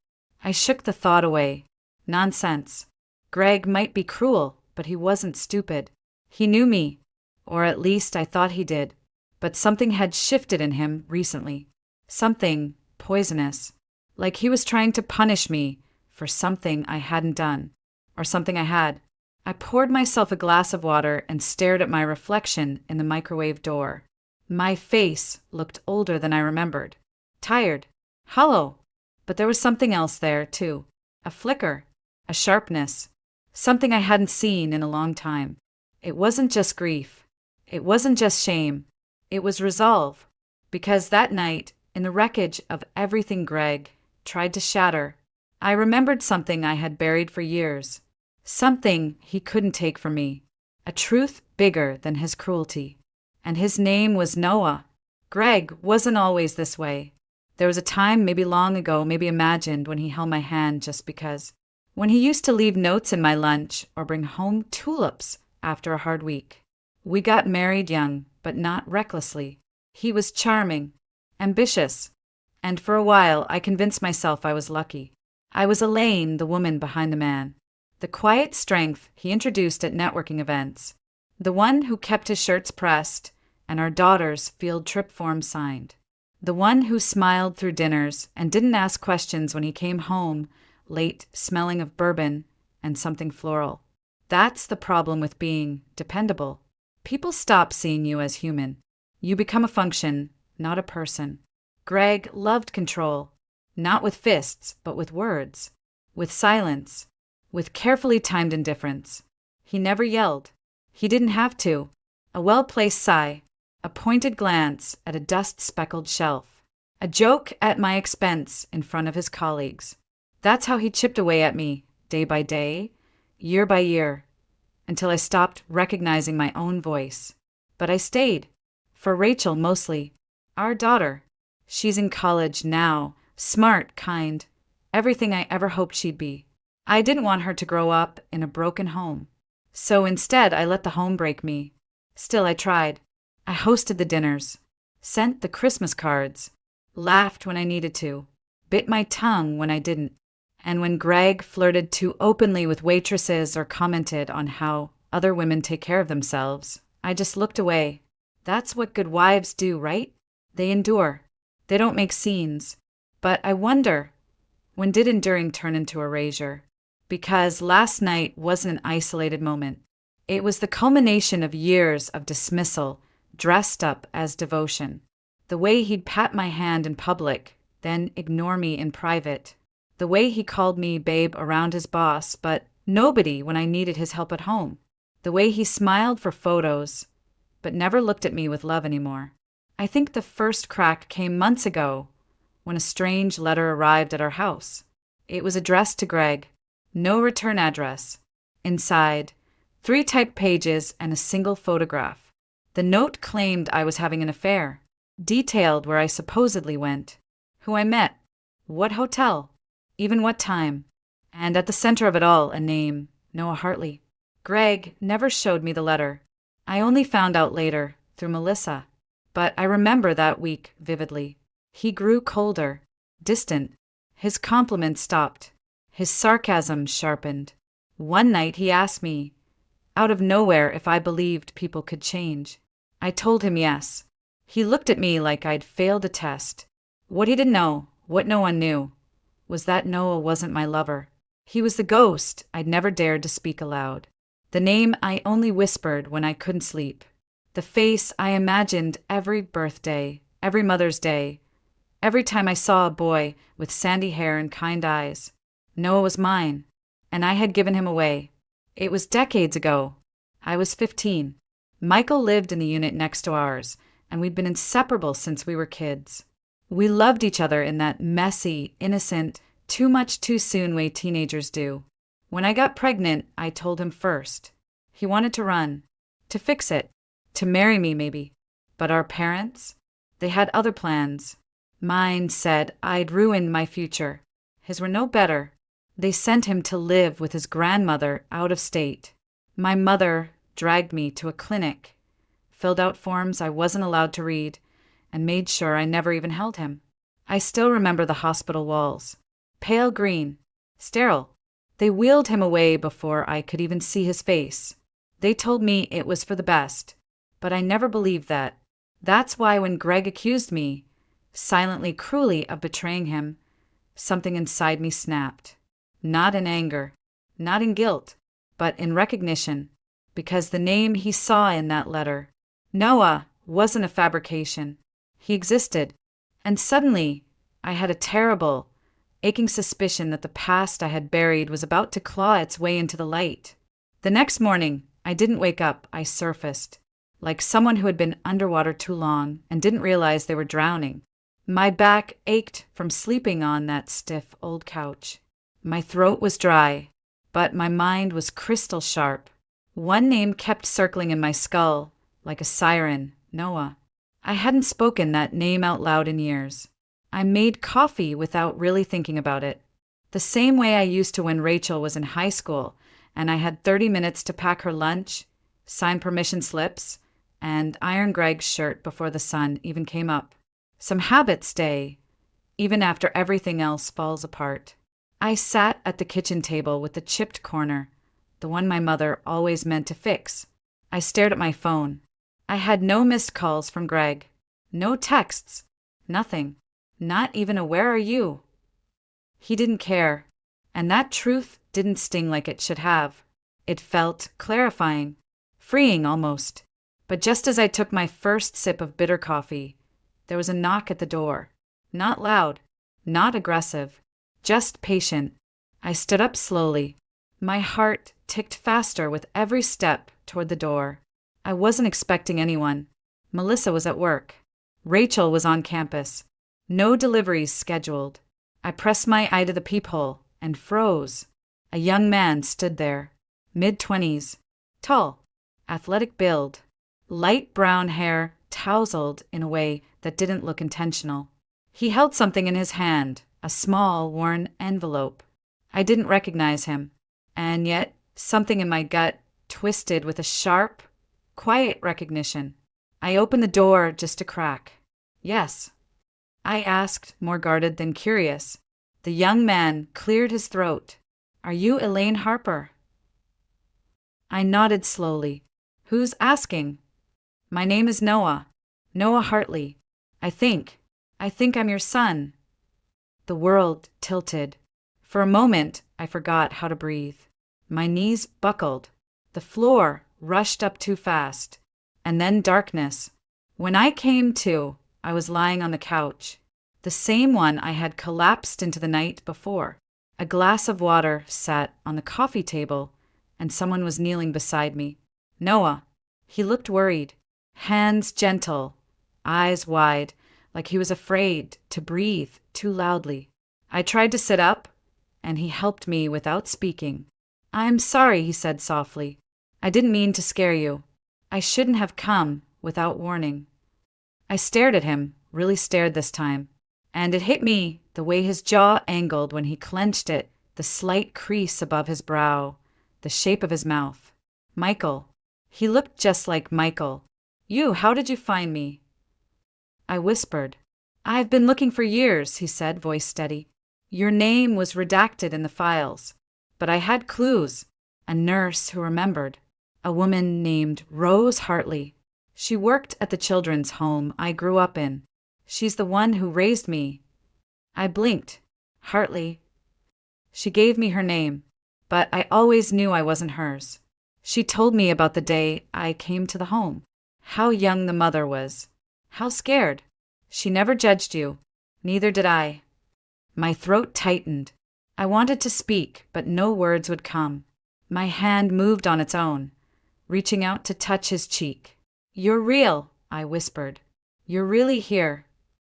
I shook the thought away. Nonsense. Greg might be cruel, but he wasn't stupid. He knew me, or at least I thought he did. But something had shifted in him recently. Something poisonous. Like he was trying to punish me for something I hadn't done, or something I had. I poured myself a glass of water and stared at my reflection in the microwave door. My face looked older than I remembered. Tired. Hollow. But there was something else there, too. A flicker. A sharpness. Something I hadn't seen in a long time. It wasn't just grief. It wasn't just shame. It was resolve. Because that night, in the wreckage of everything Greg tried to shatter, I remembered something I had buried for years. Something he couldn't take from me. A truth bigger than his cruelty. And his name was Noah. Greg wasn't always this way. There was a time, maybe long ago, maybe imagined, when he held my hand just because. When he used to leave notes in my lunch or bring home tulips after a hard week. We got married young, but not recklessly. He was charming, ambitious, and for a while I convinced myself I was lucky. I was Elaine, the woman behind the man. The quiet strength he introduced at networking events. The one who kept his shirts pressed and our daughter's field trip form signed. The one who smiled through dinners and didn't ask questions when he came home, late, smelling of bourbon and something floral. That's the problem with being dependable. People stop seeing you as human. You become a function, not a person. Greg loved control, not with fists, but with words, with silence, with carefully timed indifference. He never yelled. He didn't have to. A well-placed sigh, a pointed glance at a dust-speckled shelf, a joke at my expense in front of his colleagues. That's how he chipped away at me, day by day, year by year, until I stopped recognizing my own voice. But I stayed. For Rachel mostly. Our daughter. She's in college now, smart, kind, everything I ever hoped she'd be. I didn't want her to grow up in a broken home. So instead, I let the home break me. Still, I tried. I hosted the dinners, sent the Christmas cards, laughed when I needed to, bit my tongue when I didn't. And when Greg flirted too openly with waitresses or commented on how other women take care of themselves, I just looked away. That's what good wives do, right? They endure. They don't make scenes. But I wonder, when did enduring turn into erasure? Because last night wasn't an isolated moment. It was the culmination of years of dismissal, dressed up as devotion. The way he'd pat my hand in public, then ignore me in private. The way he called me babe around his boss, but nobody when I needed his help at home. The way he smiled for photos, but never looked at me with love anymore. I think the first crack came months ago, when a strange letter arrived at our house. It was addressed to Greg. No return address. Inside, 3 typed pages and a single photograph. The note claimed I was having an affair, detailed where I supposedly went, who I met, what hotel, even what time, and at the center of it all, a name, Noah Hartley. Greg never showed me the letter. I only found out later, through Melissa. But I remember that week vividly. He grew colder, distant. His compliments stopped. His sarcasm sharpened. One night he asked me, out of nowhere, if I believed people could change. I told him yes. He looked at me like I'd failed a test. What he didn't know, what no one knew, was that Noah wasn't my lover. He was the ghost I'd never dared to speak aloud. The name I only whispered when I couldn't sleep. The face I imagined every birthday, every Mother's Day, every time I saw a boy with sandy hair and kind eyes. Noah was mine, and I had given him away. It was decades ago. I was 15. Michael lived in the unit next to ours, and we'd been inseparable since we were kids. We loved each other in that messy, innocent, too much too soon way teenagers do. When I got pregnant, I told him first. He wanted to run, to fix it, to marry me maybe. But our parents? They had other plans. Mine said I'd ruined my future. His were no better. They sent him to live with his grandmother out of state. My mother dragged me to a clinic, filled out forms I wasn't allowed to read, and made sure I never even held him. I still remember the hospital walls. Pale green, sterile. They wheeled him away before I could even see his face. They told me it was for the best, but I never believed that. That's why when Greg accused me, silently, cruelly, of betraying him, something inside me snapped. Not in anger, not in guilt, but in recognition, because the name he saw in that letter, Noah, wasn't a fabrication. He existed, and suddenly I had a terrible, aching suspicion that the past I had buried was about to claw its way into the light. The next morning, I didn't wake up, I surfaced, like someone who had been underwater too long and didn't realize they were drowning. My back ached from sleeping on that stiff old couch. My throat was dry, but my mind was crystal sharp. One name kept circling in my skull, like a siren, Noah. I hadn't spoken that name out loud in years. I made coffee without really thinking about it. The same way I used to when Rachel was in high school and I had 30 minutes to pack her lunch, sign permission slips, and iron Greg's shirt before the sun even came up. Some habits stay, even after everything else falls apart. I sat at the kitchen table with the chipped corner, the one my mother always meant to fix. I stared at my phone. I had no missed calls from Greg. No texts. Nothing. Not even a "where are you?" He didn't care, and that truth didn't sting like it should have. It felt clarifying, freeing almost. But just as I took my first sip of bitter coffee, there was a knock at the door. Not loud, not aggressive, just patient. I stood up slowly. My heart ticked faster with every step toward the door. I wasn't expecting anyone. Melissa was at work. Rachel was on campus. No deliveries scheduled. I pressed my eye to the peephole and froze. A young man stood there, mid-20s, tall, athletic build, light brown hair tousled in a way that didn't look intentional. He held something in his hand, a small, worn envelope. I didn't recognize him, and yet something in my gut twisted with a sharp, quiet recognition. I opened the door just a crack. "Yes?" I asked, more guarded than curious. The young man cleared his throat. "Are you Elaine Harper?" I nodded slowly. "Who's asking?" "My name is Noah. Noah Hartley. I think I'm your son." The world tilted. For a moment, I forgot how to breathe. My knees buckled. The floor rushed up too fast. And then darkness. When I came to, I was lying on the couch, the same one I had collapsed into the night before. A glass of water sat on the coffee table, and someone was kneeling beside me. Noah. He looked worried, hands gentle, eyes wide, like he was afraid to breathe too loudly. I tried to sit up, and he helped me without speaking. "I'm sorry," he said softly. "I didn't mean to scare you. I shouldn't have come without warning." I stared at him, really stared this time, and it hit me the way his jaw angled when he clenched it, the slight crease above his brow, the shape of his mouth. "Michael." He looked just like Michael. How did you find me?" I whispered. "I've been looking for years," he said, voice steady. "Your name was redacted in the files, but I had clues. A nurse who remembered. A woman named Rose Hartley. She worked at the children's home I grew up in. She's the one who raised me." I blinked. "Hartley." She gave me her name, but I always knew I wasn't hers. She told me about the day I came to the home. How young the mother was. How scared. She never judged you. Neither did I. My throat tightened. I wanted to speak, but no words would come. My hand moved on its own, reaching out to touch his cheek. "You're real," I whispered. "You're really here."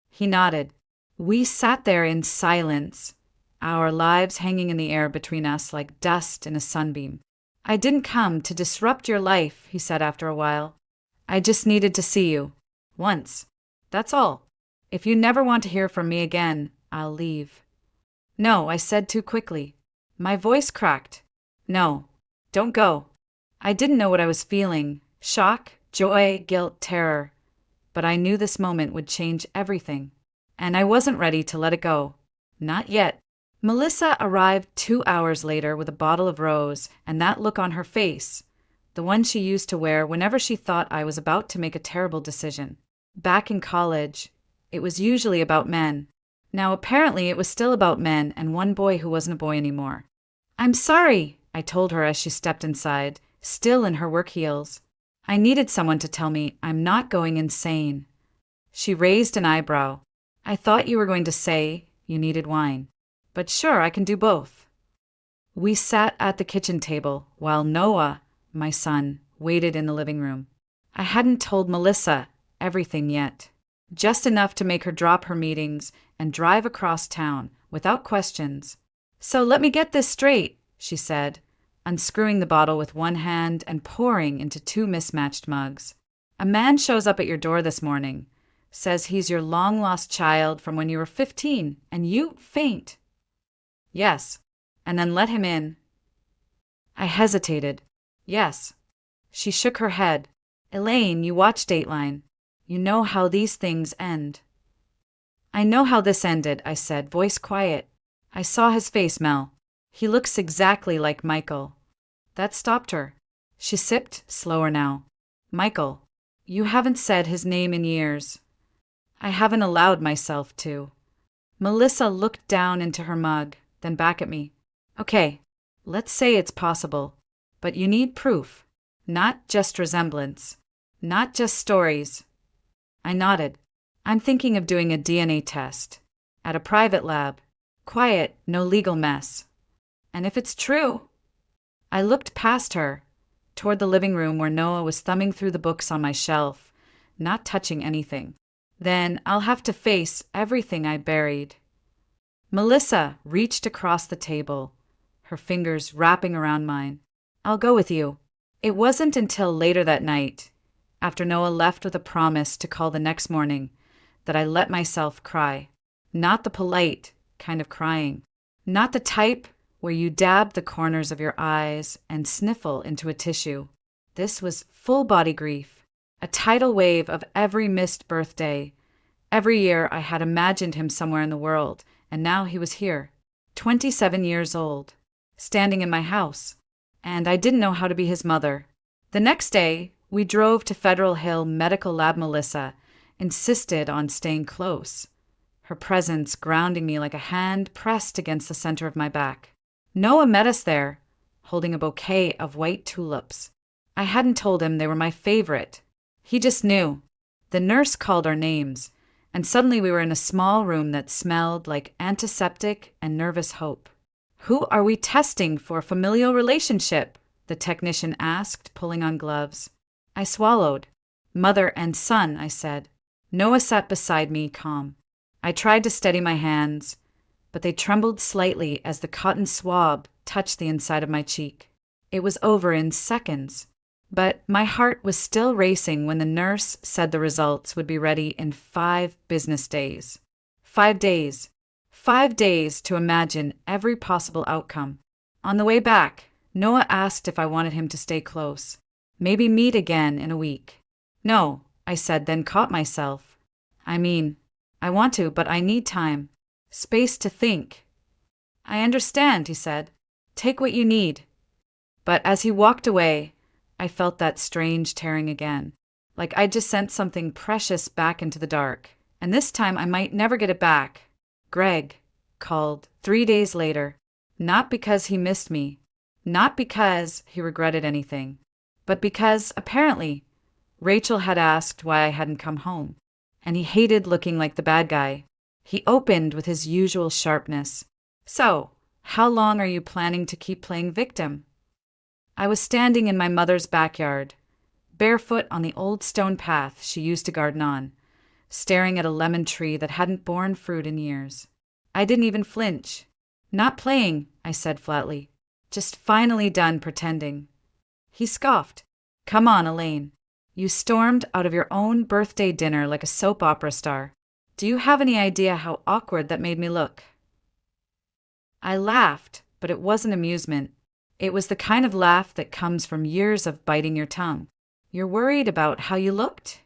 He nodded. We sat there in silence, our lives hanging in the air between us like dust in a sunbeam. "I didn't come to disrupt your life," he said after a while. "I just needed to see you. Once. That's all. If you never want to hear from me again, I'll leave." "No," I said too quickly. My voice cracked. "No. Don't go." I didn't know what I was feeling. Shock, joy, guilt, terror. But I knew this moment would change everything. And I wasn't ready to let it go. Not yet. Melissa arrived 2 hours later with a bottle of rose and that look on her face, the one she used to wear whenever she thought I was about to make a terrible decision. Back in college, it was usually about men. Now apparently it was still about men and one boy who wasn't a boy anymore. "I'm sorry," I told her as she stepped inside, still in her work heels. "I needed someone to tell me I'm not going insane." She raised an eyebrow. "I thought you were going to say you needed wine. But sure, I can do both." We sat at the kitchen table while Noah, my son, waited in the living room. I hadn't told Melissa everything yet. Just enough to make her drop her meetings and drive across town without questions. "So let me get this straight," she said, unscrewing the bottle with one hand and pouring into 2 mismatched mugs. "A man shows up at your door this morning, says he's your long-lost child from when you were 15, and you faint." "Yes." "And then let him in." I hesitated. "Yes." She shook her head. Elaine, you watch Dateline. You know how these things end. I know how this ended, I said, voice quiet. I saw his face, Mel. He looks exactly like Michael. That stopped her. She sipped, slower now. Michael, you haven't said his name in years. I haven't allowed myself to. Melissa looked down into her mug, then back at me. Okay, let's say it's possible, but you need proof, not just resemblance, not just stories. I nodded. I'm thinking of doing a DNA test. At a private lab. Quiet, no legal mess. And if it's true? I looked past her, toward the living room where Noah was thumbing through the books on my shelf, not touching anything. Then I'll have to face everything I buried. Melissa reached across the table, her fingers wrapping around mine. I'll go with you. It wasn't until later that night, after Noah left with a promise to call the next morning, that I let myself cry. Not the polite kind of crying. Not the type where you dab the corners of your eyes and sniffle into a tissue. This was full-body grief, a tidal wave of every missed birthday. Every year I had imagined him somewhere in the world, and now he was here, 27 years old, standing in my house, and I didn't know how to be his mother. The next day, we drove to Federal Hill Medical Lab. Melissa insisted on staying close, her presence grounding me like a hand pressed against the center of my back. Noah met us there, holding a bouquet of white tulips. I hadn't told him they were my favorite. He just knew. The nurse called our names, and suddenly we were in a small room that smelled like antiseptic and nervous hope. Who are we testing for a familial relationship? The technician asked, pulling on gloves. I swallowed. Mother and son, I said. Noah sat beside me, calm. I tried to steady my hands, but they trembled slightly as the cotton swab touched the inside of my cheek. It was over in seconds, but my heart was still racing when the nurse said the results would be ready in 5 business days. 5 days. 5 days to imagine every possible outcome. On the way back, Noah asked if I wanted him to stay close. Maybe meet again in a week. No, I said, then caught myself. I want to, but I need time. Space to think. I understand, he said. Take what you need. But as he walked away, I felt that strange tearing again. Like I'd just sent something precious back into the dark. And this time I might never get it back. Greg called 3 days later. Not because he missed me. Not because he regretted anything. But because, apparently, Rachel had asked why I hadn't come home. And he hated looking like the bad guy. He opened with his usual sharpness. So, how long are you planning to keep playing victim? I was standing in my mother's backyard, barefoot on the old stone path she used to garden on, staring at a lemon tree that hadn't borne fruit in years. I didn't even flinch. Not playing, I said flatly. Just finally done pretending. He scoffed. Come on, Elaine. You stormed out of your own birthday dinner like a soap opera star. Do you have any idea how awkward that made me look? I laughed, but it wasn't amusement. It was the kind of laugh that comes from years of biting your tongue. You're worried about how you looked?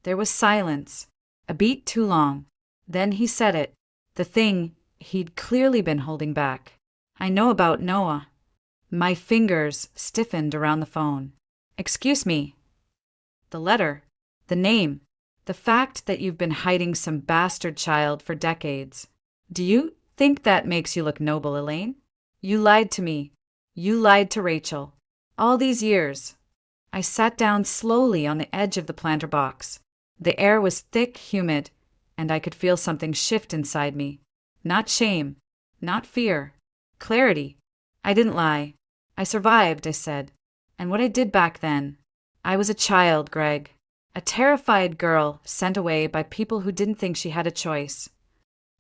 There was silence, a beat too long. Then he said it, the thing he'd clearly been holding back. I know about Noah. My fingers stiffened around the phone. Excuse me. The letter, the name, the fact that you've been hiding some bastard child for decades. Do you think that makes you look noble, Elaine? You lied to me. You lied to Rachel. All these years. I sat down slowly on the edge of the planter box. The air was thick, humid, and I could feel something shift inside me. Not shame, not fear. Clarity. I didn't lie. I survived, I said. And what I did back then. I was a child, Greg. A terrified girl sent away by people who didn't think she had a choice.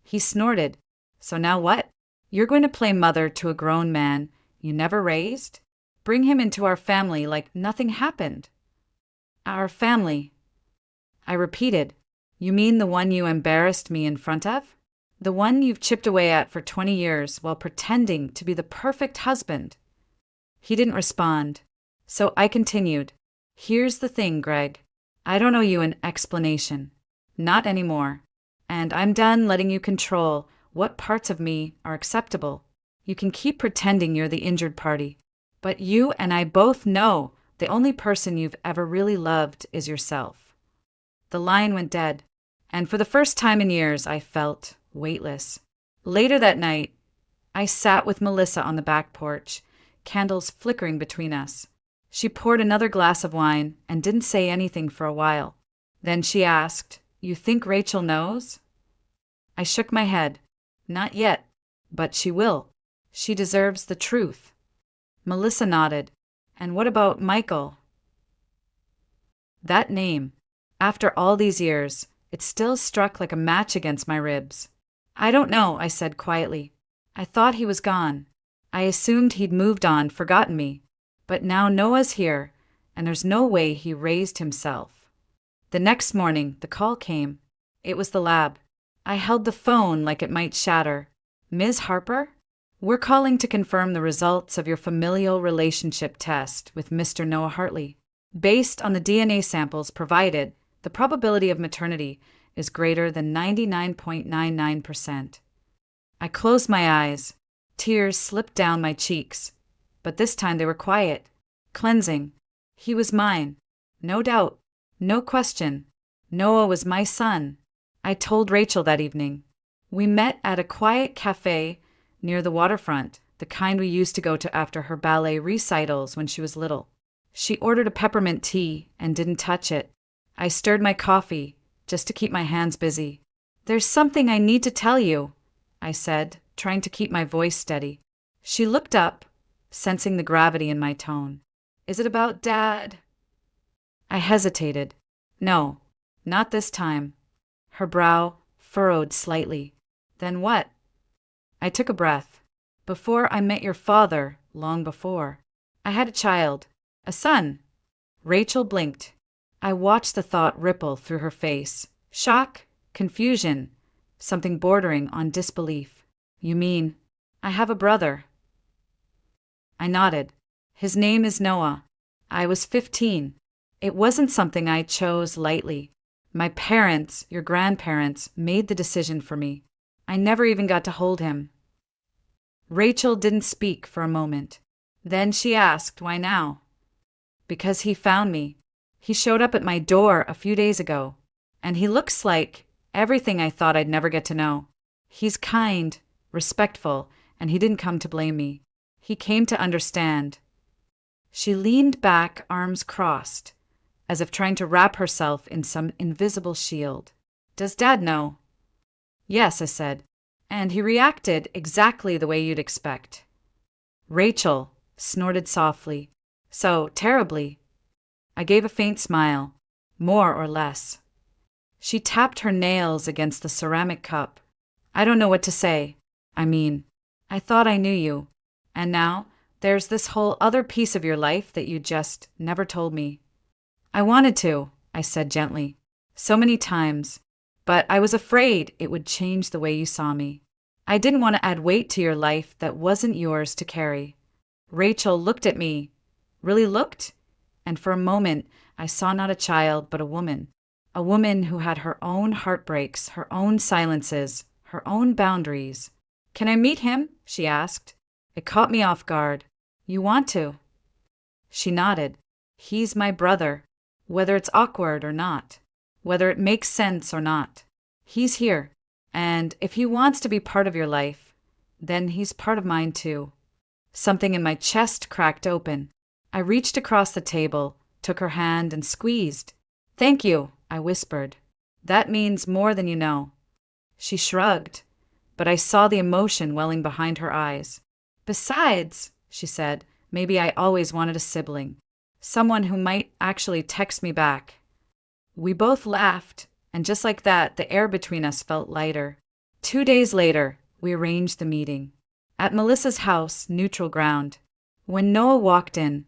He snorted. So now what? You're going to play mother to a grown man you never raised? Bring him into our family like nothing happened. Our family. I repeated. You mean the one you embarrassed me in front of? The one you've chipped away at for 20 years while pretending to be the perfect husband? He didn't respond, so I continued. Here's the thing, Greg. I don't owe you an explanation. Not anymore. And I'm done letting you control what parts of me are acceptable. You can keep pretending you're the injured party. But you and I both know the only person you've ever really loved is yourself. The line went dead, and for the first time in years, I felt weightless. Later that night, I sat with Melissa on the back porch, candles flickering between us. She poured another glass of wine and didn't say anything for a while. Then she asked, "You think Rachel knows?" I shook my head. Not yet, but she will. She deserves the truth. Melissa nodded. And what about Michael? That name, after all these years, it still struck like a match against my ribs. I don't know, I said quietly. I thought he was gone. I assumed he'd moved on, forgotten me. But now Noah's here, and there's no way he raised himself. The next morning, the call came. It was the lab. I held the phone like it might shatter. "Ms. Harper? We're calling to confirm the results of your familial relationship test with Mr. Noah Hartley. Based on the DNA samples provided, the probability of maternity is greater than 99.99%. I closed my eyes. Tears slipped down my cheeks. But this time they were quiet, cleansing. He was mine. No doubt. No question. Noah was my son. I told Rachel that evening. We met at a quiet cafe near the waterfront, the kind we used to go to after her ballet recitals when she was little. She ordered a peppermint tea and didn't touch it. I stirred my coffee, just to keep my hands busy. "There's something I need to tell you," I said, trying to keep my voice steady. She looked up, sensing the gravity in my tone. "Is it about Dad?" I hesitated. "No, not this time." Her brow furrowed slightly. "Then what?" I took a breath. "Before I met your father, long before, I had a child, a son." Rachel blinked. I watched the thought ripple through her face. Shock, confusion, something bordering on disbelief. "You mean, I have a brother?" I nodded. "His name is Noah. I was 15. It wasn't something I chose lightly. My parents, your grandparents, made the decision for me. I never even got to hold him." Rachel didn't speak for a moment. Then she asked, "Why now?" "Because he found me. He showed up at my door a few days ago. And he looks like everything I thought I'd never get to know. He's kind, respectful, and he didn't come to blame me. He came to understand." She leaned back, arms crossed, as if trying to wrap herself in some invisible shield. "Does Dad know?" "Yes," I said, "and he reacted exactly the way you'd expect." Rachel snorted softly. "So terribly." I gave a faint smile, more or less. She tapped her nails against the ceramic cup. "I don't know what to say. I thought I knew you. And now there's this whole other piece of your life that you just never told me." "I wanted to," I said gently, "so many times. But I was afraid it would change the way you saw me. I didn't want to add weight to your life that wasn't yours to carry." Rachel looked at me, really looked, and for a moment I saw not a child but a woman who had her own heartbreaks, her own silences, her own boundaries. "Can I meet him?" she asked. It caught me off guard. "You want to?" She nodded. "He's my brother, whether it's awkward or not. Whether it makes sense or not. He's here, and if he wants to be part of your life, then he's part of mine too." Something in my chest cracked open. I reached across the table, took her hand, and squeezed. "Thank you," I whispered. "That means more than you know." She shrugged, but I saw the emotion welling behind her eyes. "Besides," she said, "maybe I always wanted a sibling. Someone who might actually text me back." We both laughed, and just like that, the air between us felt lighter. 2 days later, we arranged the meeting. At Melissa's house, neutral ground. When Noah walked in,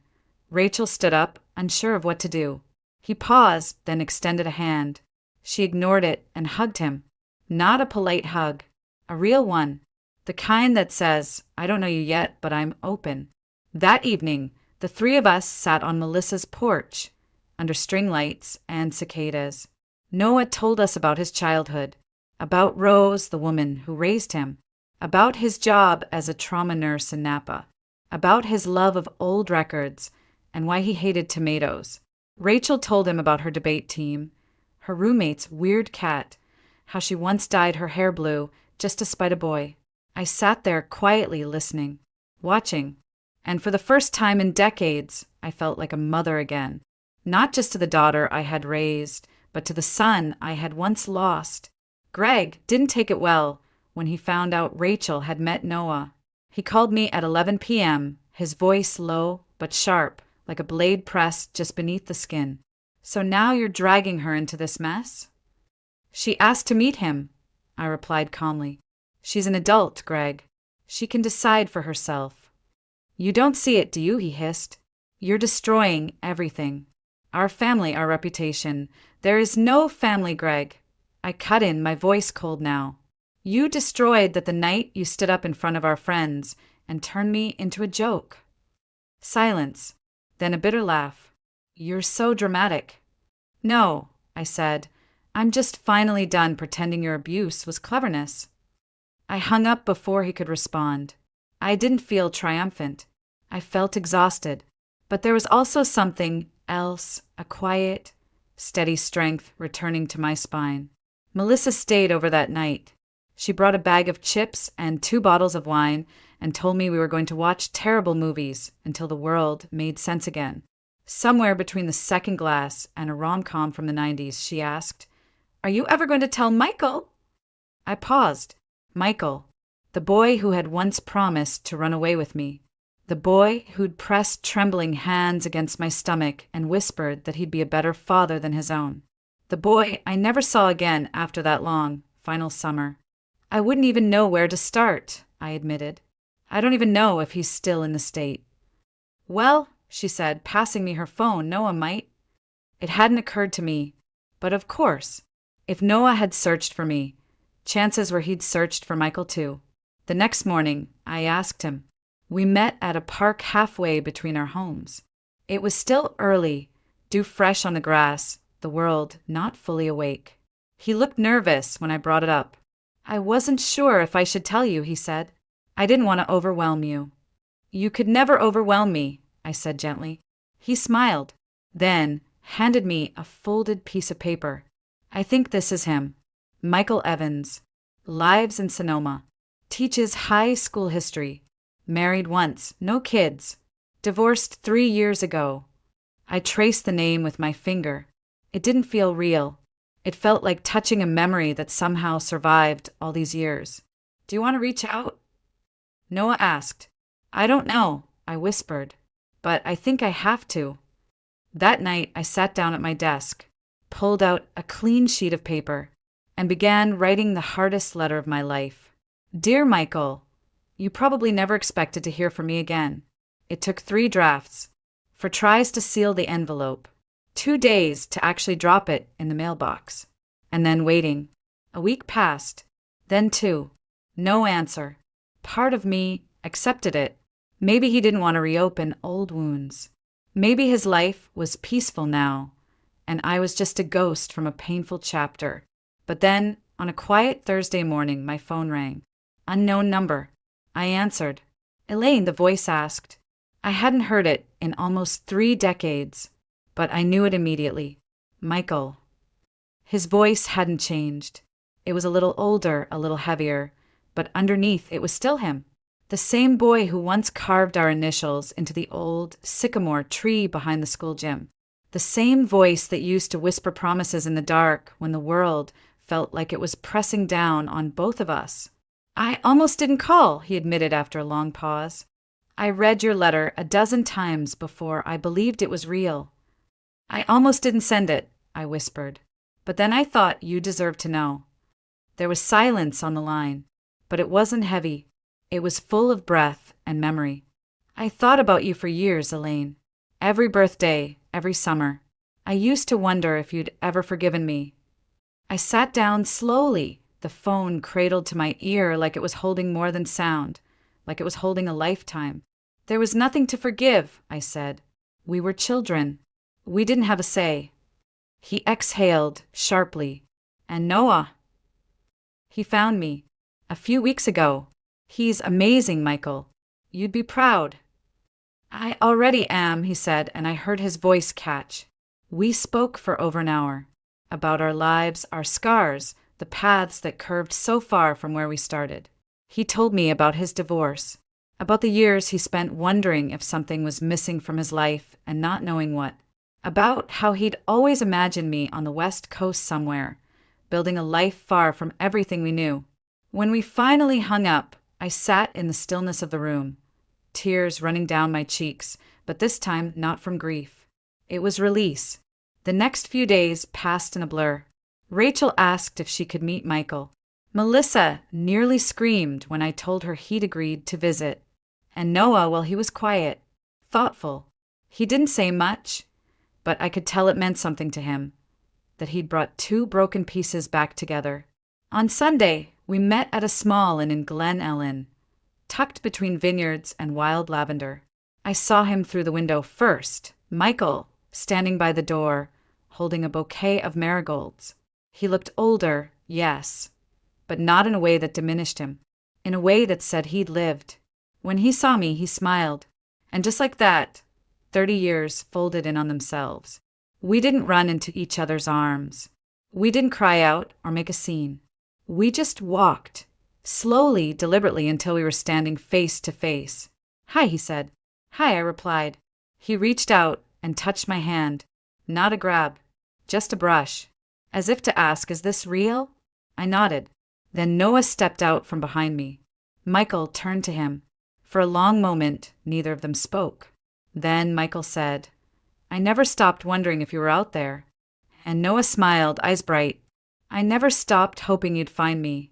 Rachel stood up, unsure of what to do. He paused, then extended a hand. She ignored it and hugged him. Not a polite hug, a real one. The kind that says, "I don't know you yet, but I'm open." That evening, the three of us sat on Melissa's porch. under string lights and cicadas. Noah told us about his childhood, about Rose, the woman who raised him, about his job as a trauma nurse in Napa, about his love of old records and why he hated tomatoes. Rachel told him about her debate team, her roommate's weird cat, how she once dyed her hair blue just to spite a boy. I sat there quietly listening, watching, and for the first time in decades, I felt like a mother again, not just to the daughter I had raised, but to the son I had once lost. Greg didn't take it well when he found out Rachel had met Noah. He called me at 11 p.m., his voice low but sharp, like a blade pressed just beneath the skin. "So now you're dragging her into this mess?" "She asked to meet him," I replied calmly. "She's an adult, Greg. She can decide for herself." "You don't see it, do you?" he hissed. "You're destroying everything. Our family, our reputation. There is no family, Greg." I cut in, my voice cold now. "You destroyed that the night you stood up in front of our friends and turned me into a joke." Silence, then a bitter laugh. "You're so dramatic." "No," I said. "I'm just finally done pretending your abuse was cleverness." I hung up before he could respond. I didn't feel triumphant. I felt exhausted. But there was also something else, a quiet, steady strength returning to my spine. Melissa stayed over that night. She brought a bag of chips and 2 bottles of wine and told me we were going to watch terrible movies until the world made sense again. Somewhere between the second glass and a rom-com from the 90s, she asked, "Are you ever going to tell Michael?" I paused. Michael, the boy who had once promised to run away with me. The boy who'd pressed trembling hands against my stomach and whispered that he'd be a better father than his own. The boy I never saw again after that long, final summer. "I wouldn't even know where to start," I admitted. "I don't even know if he's still in the state." "Well," she said, passing me her phone, "Noah might." It hadn't occurred to me, but of course, if Noah had searched for me, chances were he'd searched for Michael too. The next morning, I asked him. We met at a park halfway between our homes. It was still early, dew fresh on the grass, the world not fully awake. He looked nervous when I brought it up. "I wasn't sure if I should tell you," he said. "I didn't want to overwhelm you." "You could never overwhelm me," I said gently. He smiled, then handed me a folded piece of paper. "I think this is him. Michael Evans. Lives in Sonoma. Teaches high school history. Married once, no kids. Divorced 3 years ago." I traced the name with my finger. It didn't feel real. It felt like touching a memory that somehow survived all these years. "Do you want to reach out?" Noah asked. "I don't know," I whispered, "but I think I have to." That night, I sat down at my desk, pulled out a clean sheet of paper, and began writing the hardest letter of my life. "Dear Michael, you probably never expected to hear from me again. It took 3 drafts, for tries to seal the envelope, 2 days to actually drop it in the mailbox, and then waiting. A week passed, then 2. No answer. Part of me accepted it. Maybe he didn't want to reopen old wounds. Maybe his life was peaceful now, and I was just a ghost from a painful chapter. But then, on a quiet Thursday morning, my phone rang. Unknown number. I answered. "Elaine," the voice asked. I hadn't heard it in almost 3 decades, but I knew it immediately. "Michael." His voice hadn't changed. It was a little older, a little heavier, but underneath it was still him. The same boy who once carved our initials into the old sycamore tree behind the school gym. The same voice that used to whisper promises in the dark when the world felt like it was pressing down on both of us. "I almost didn't call," he admitted after a long pause. "I read your letter a dozen times before I believed it was real." "I almost didn't send it," I whispered. "But then I thought you deserved to know." There was silence on the line, but it wasn't heavy. It was full of breath and memory. "I thought about you for years, Elaine. Every birthday, every summer. I used to wonder if you'd ever forgiven me." I sat down slowly, the phone cradled to my ear like it was holding more than sound, like it was holding a lifetime. "There was nothing to forgive," I said. "We were children. We didn't have a say. He exhaled sharply. And Noah? He found me. A few weeks ago. He's amazing, Michael. You'd be proud. I already am, he said, and I heard his voice catch. We spoke for over an hour. About our lives, our scars, the paths that curved so far from where we started. He told me about his divorce, about the years he spent wondering if something was missing from his life and not knowing what, about how he'd always imagined me on the West Coast somewhere, building a life far from everything we knew. When we finally hung up, I sat in the stillness of the room, tears running down my cheeks, but this time not from grief. It was release. The next few days passed in a blur. Rachel asked if she could meet Michael. Melissa nearly screamed when I told her he'd agreed to visit. And Noah, well, he was quiet, thoughtful. He didn't say much, but I could tell it meant something to him, that he'd brought two broken pieces back together. On Sunday, we met at a small inn in Glen Ellen, tucked between vineyards and wild lavender. I saw him through the window first, Michael, standing by the door, holding a bouquet of marigolds. He looked older, yes, but not in a way that diminished him, in a way that said he'd lived. When he saw me, he smiled, and just like that, 30 years folded in on themselves. We didn't run into each other's arms. We didn't cry out or make a scene. We just walked, slowly, deliberately, until we were standing face to face. Hi, he said. Hi, I replied. He reached out and touched my hand. Not a grab, just a brush, as if to ask, is this real? I nodded. Then Noah stepped out from behind me. Michael turned to him. For a long moment, neither of them spoke. Then Michael said, I never stopped wondering if you were out there. And Noah smiled, eyes bright. I never stopped hoping you'd find me.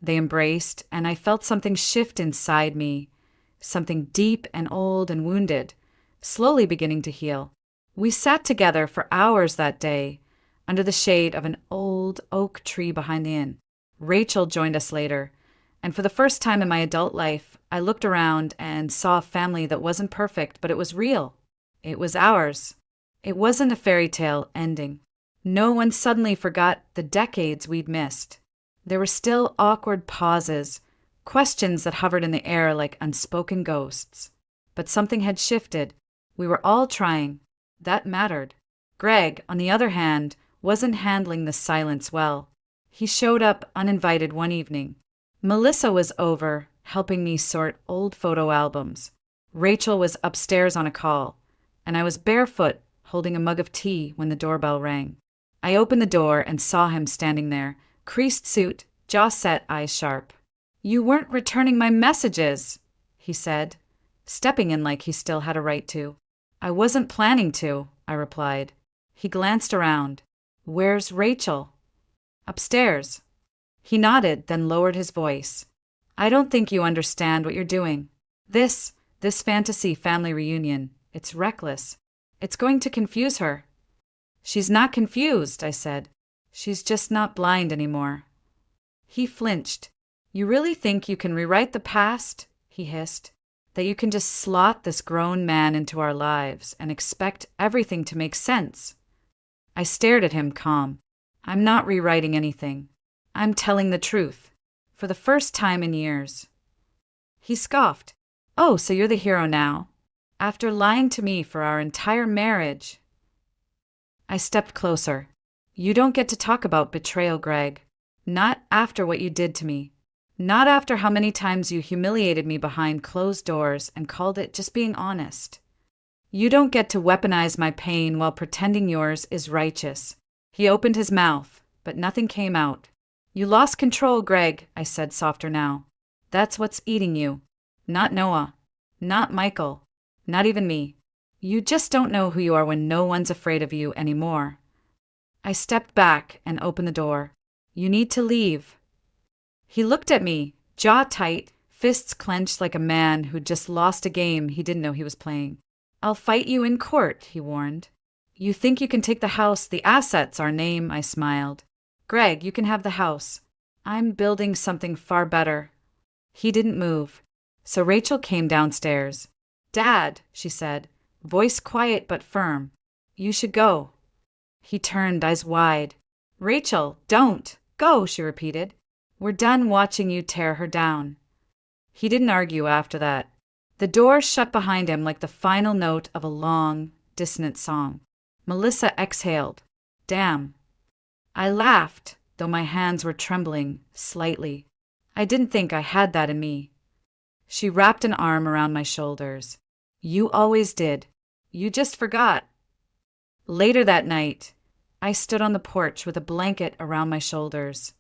They embraced, and I felt something shift inside me, something deep and old and wounded, slowly beginning to heal. We sat together for hours that day, under the shade of an old oak tree behind the inn. Rachel joined us later, and for the first time in my adult life, I looked around and saw a family that wasn't perfect, but it was real. It was ours. It wasn't a fairy tale ending. No one suddenly forgot the decades we'd missed. There were still awkward pauses, questions that hovered in the air like unspoken ghosts. But something had shifted. We were all trying. That mattered. Greg, on the other hand, wasn't handling the silence well. He showed up uninvited one evening. Melissa was over, helping me sort old photo albums. Rachel was upstairs on a call, and I was barefoot, holding a mug of tea when the doorbell rang. I opened the door and saw him standing there, creased suit, jaw set, eyes sharp. You weren't returning my messages, he said, stepping in like he still had a right to. I wasn't planning to, I replied. He glanced around. Where's Rachel? Upstairs. He nodded, then lowered his voice. I don't think you understand what you're doing. This fantasy family reunion, it's reckless. It's going to confuse her. She's not confused, I said. She's just not blind anymore. He flinched. You really think you can rewrite the past? He hissed. That you can just slot this grown man into our lives and expect everything to make sense? I stared at him, calm. I'm not rewriting anything. I'm telling the truth. For the first time in years. He scoffed. Oh, so you're the hero now? After lying to me for our entire marriage? I stepped closer. You don't get to talk about betrayal, Greg. Not after what you did to me. Not after how many times you humiliated me behind closed doors and called it just being honest. You don't get to weaponize my pain while pretending yours is righteous. He opened his mouth, but nothing came out. You lost control, Greg, I said, softer now. That's what's eating you. Not Noah. Not Michael. Not even me. You just don't know who you are when no one's afraid of you anymore. I stepped back and opened the door. You need to leave. He looked at me, jaw tight, fists clenched like a man who'd just lost a game he didn't know he was playing. I'll fight you in court, he warned. You think you can take the house, the assets, our name, I smiled. Greg, you can have the house. I'm building something far better. He didn't move, so Rachel came downstairs. Dad, she said, voice quiet but firm. You should go. He turned, eyes wide. Rachel, don't. Go, she repeated. We're done watching you tear her down. He didn't argue after that. The door shut behind him like the final note of a long, dissonant song. Melissa exhaled. Damn. I laughed, though my hands were trembling, slightly. I didn't think I had that in me. She wrapped an arm around my shoulders. You always did. You just forgot. Later that night, I stood on the porch with a blanket around my shoulders,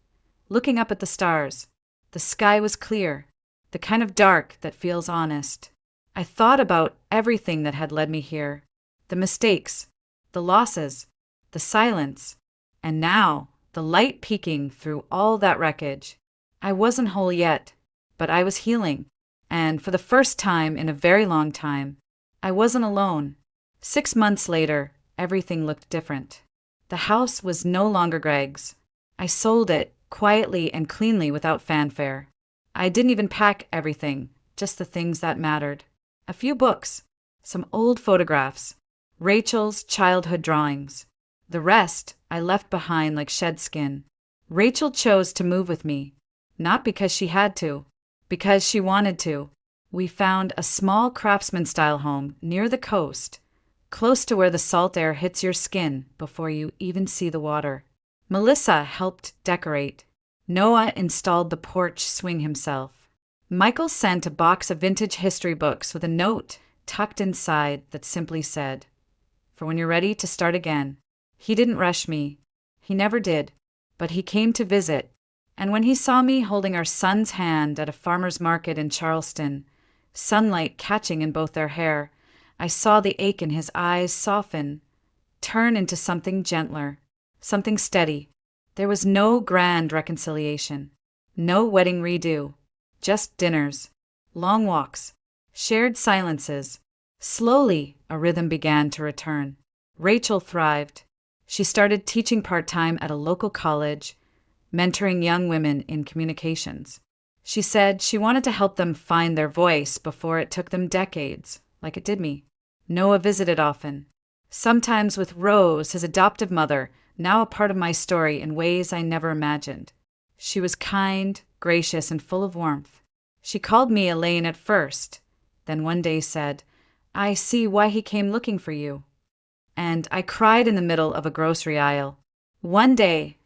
looking up at the stars. The sky was clear, the kind of dark that feels honest. I thought about everything that had led me here, the mistakes, the losses, the silence, and now the light peeking through all that wreckage. I wasn't whole yet, but I was healing, and for the first time in a very long time, I wasn't alone. 6 months later, everything looked different. The house was no longer Greg's. I sold it, quietly and cleanly without fanfare. I didn't even pack everything, just the things that mattered. A few books, some old photographs, Rachel's childhood drawings. The rest I left behind like shed skin. Rachel chose to move with me, not because she had to, because she wanted to. We found a small craftsman-style home near the coast, close to where the salt air hits your skin before you even see the water. Melissa helped decorate. Noah installed the porch swing himself. Michael sent a box of vintage history books with a note tucked inside that simply said, "For when you're ready to start again." He didn't rush me. He never did. But he came to visit, and when he saw me holding our son's hand at a farmer's market in Charleston, sunlight catching in both their hair, I saw the ache in his eyes soften, turn into something gentler, something steady. There was no grand reconciliation, no wedding redo, just dinners, long walks, shared silences. Slowly, a rhythm began to return. Rachel thrived. She started teaching part-time at a local college, mentoring young women in communications. She said she wanted to help them find their voice before it took them decades, like it did me. Noah visited often, sometimes with Rose, his adoptive mother, now a part of my story in ways I never imagined. She was kind, gracious, and full of warmth. She called me Elaine at first, then one day said, "I see why he came looking for you." And I cried in the middle of a grocery aisle. One day,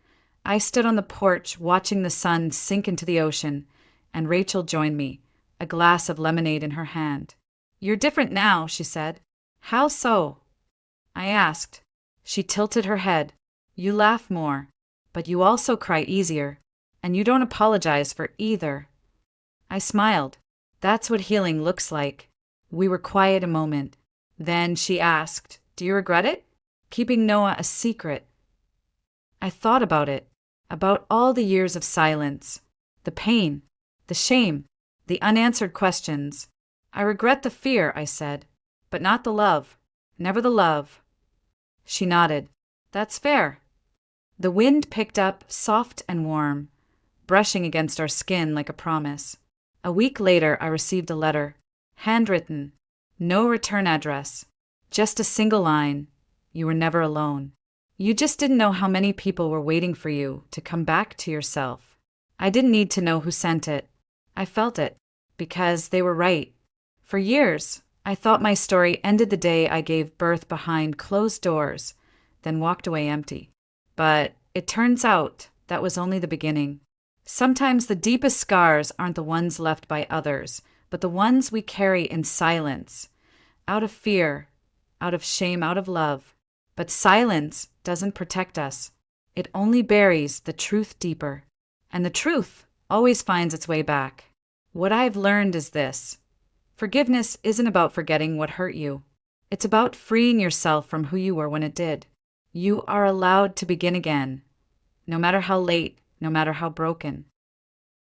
I stood on the porch watching the sun sink into the ocean, and Rachel joined me, a glass of lemonade in her hand. "You're different now," she said. "How so?" I asked. She tilted her head. "You laugh more, but you also cry easier, and you don't apologize for either." I smiled. That's what healing looks like. We were quiet a moment. Then she asked, "Do you regret it? Keeping Noah a secret?" I thought about it, about all the years of silence, the pain, the shame, the unanswered questions. "I regret the fear," I said, "but not the love. Never the love." She nodded. "That's fair." The wind picked up, soft and warm, brushing against our skin like a promise. A week later, I received a letter, handwritten, no return address, just a single line, "You were never alone. You just didn't know how many people were waiting for you to come back to yourself." I didn't need to know who sent it. I felt it, because they were right. For years, I thought my story ended the day I gave birth behind closed doors, then walked away empty. But it turns out that was only the beginning. Sometimes the deepest scars aren't the ones left by others, but the ones we carry in silence, out of fear, out of shame, out of love. But silence doesn't protect us. It only buries the truth deeper. And the truth always finds its way back. What I've learned is this. Forgiveness isn't about forgetting what hurt you. It's about freeing yourself from who you were when it did. You are allowed to begin again, no matter how late, no matter how broken.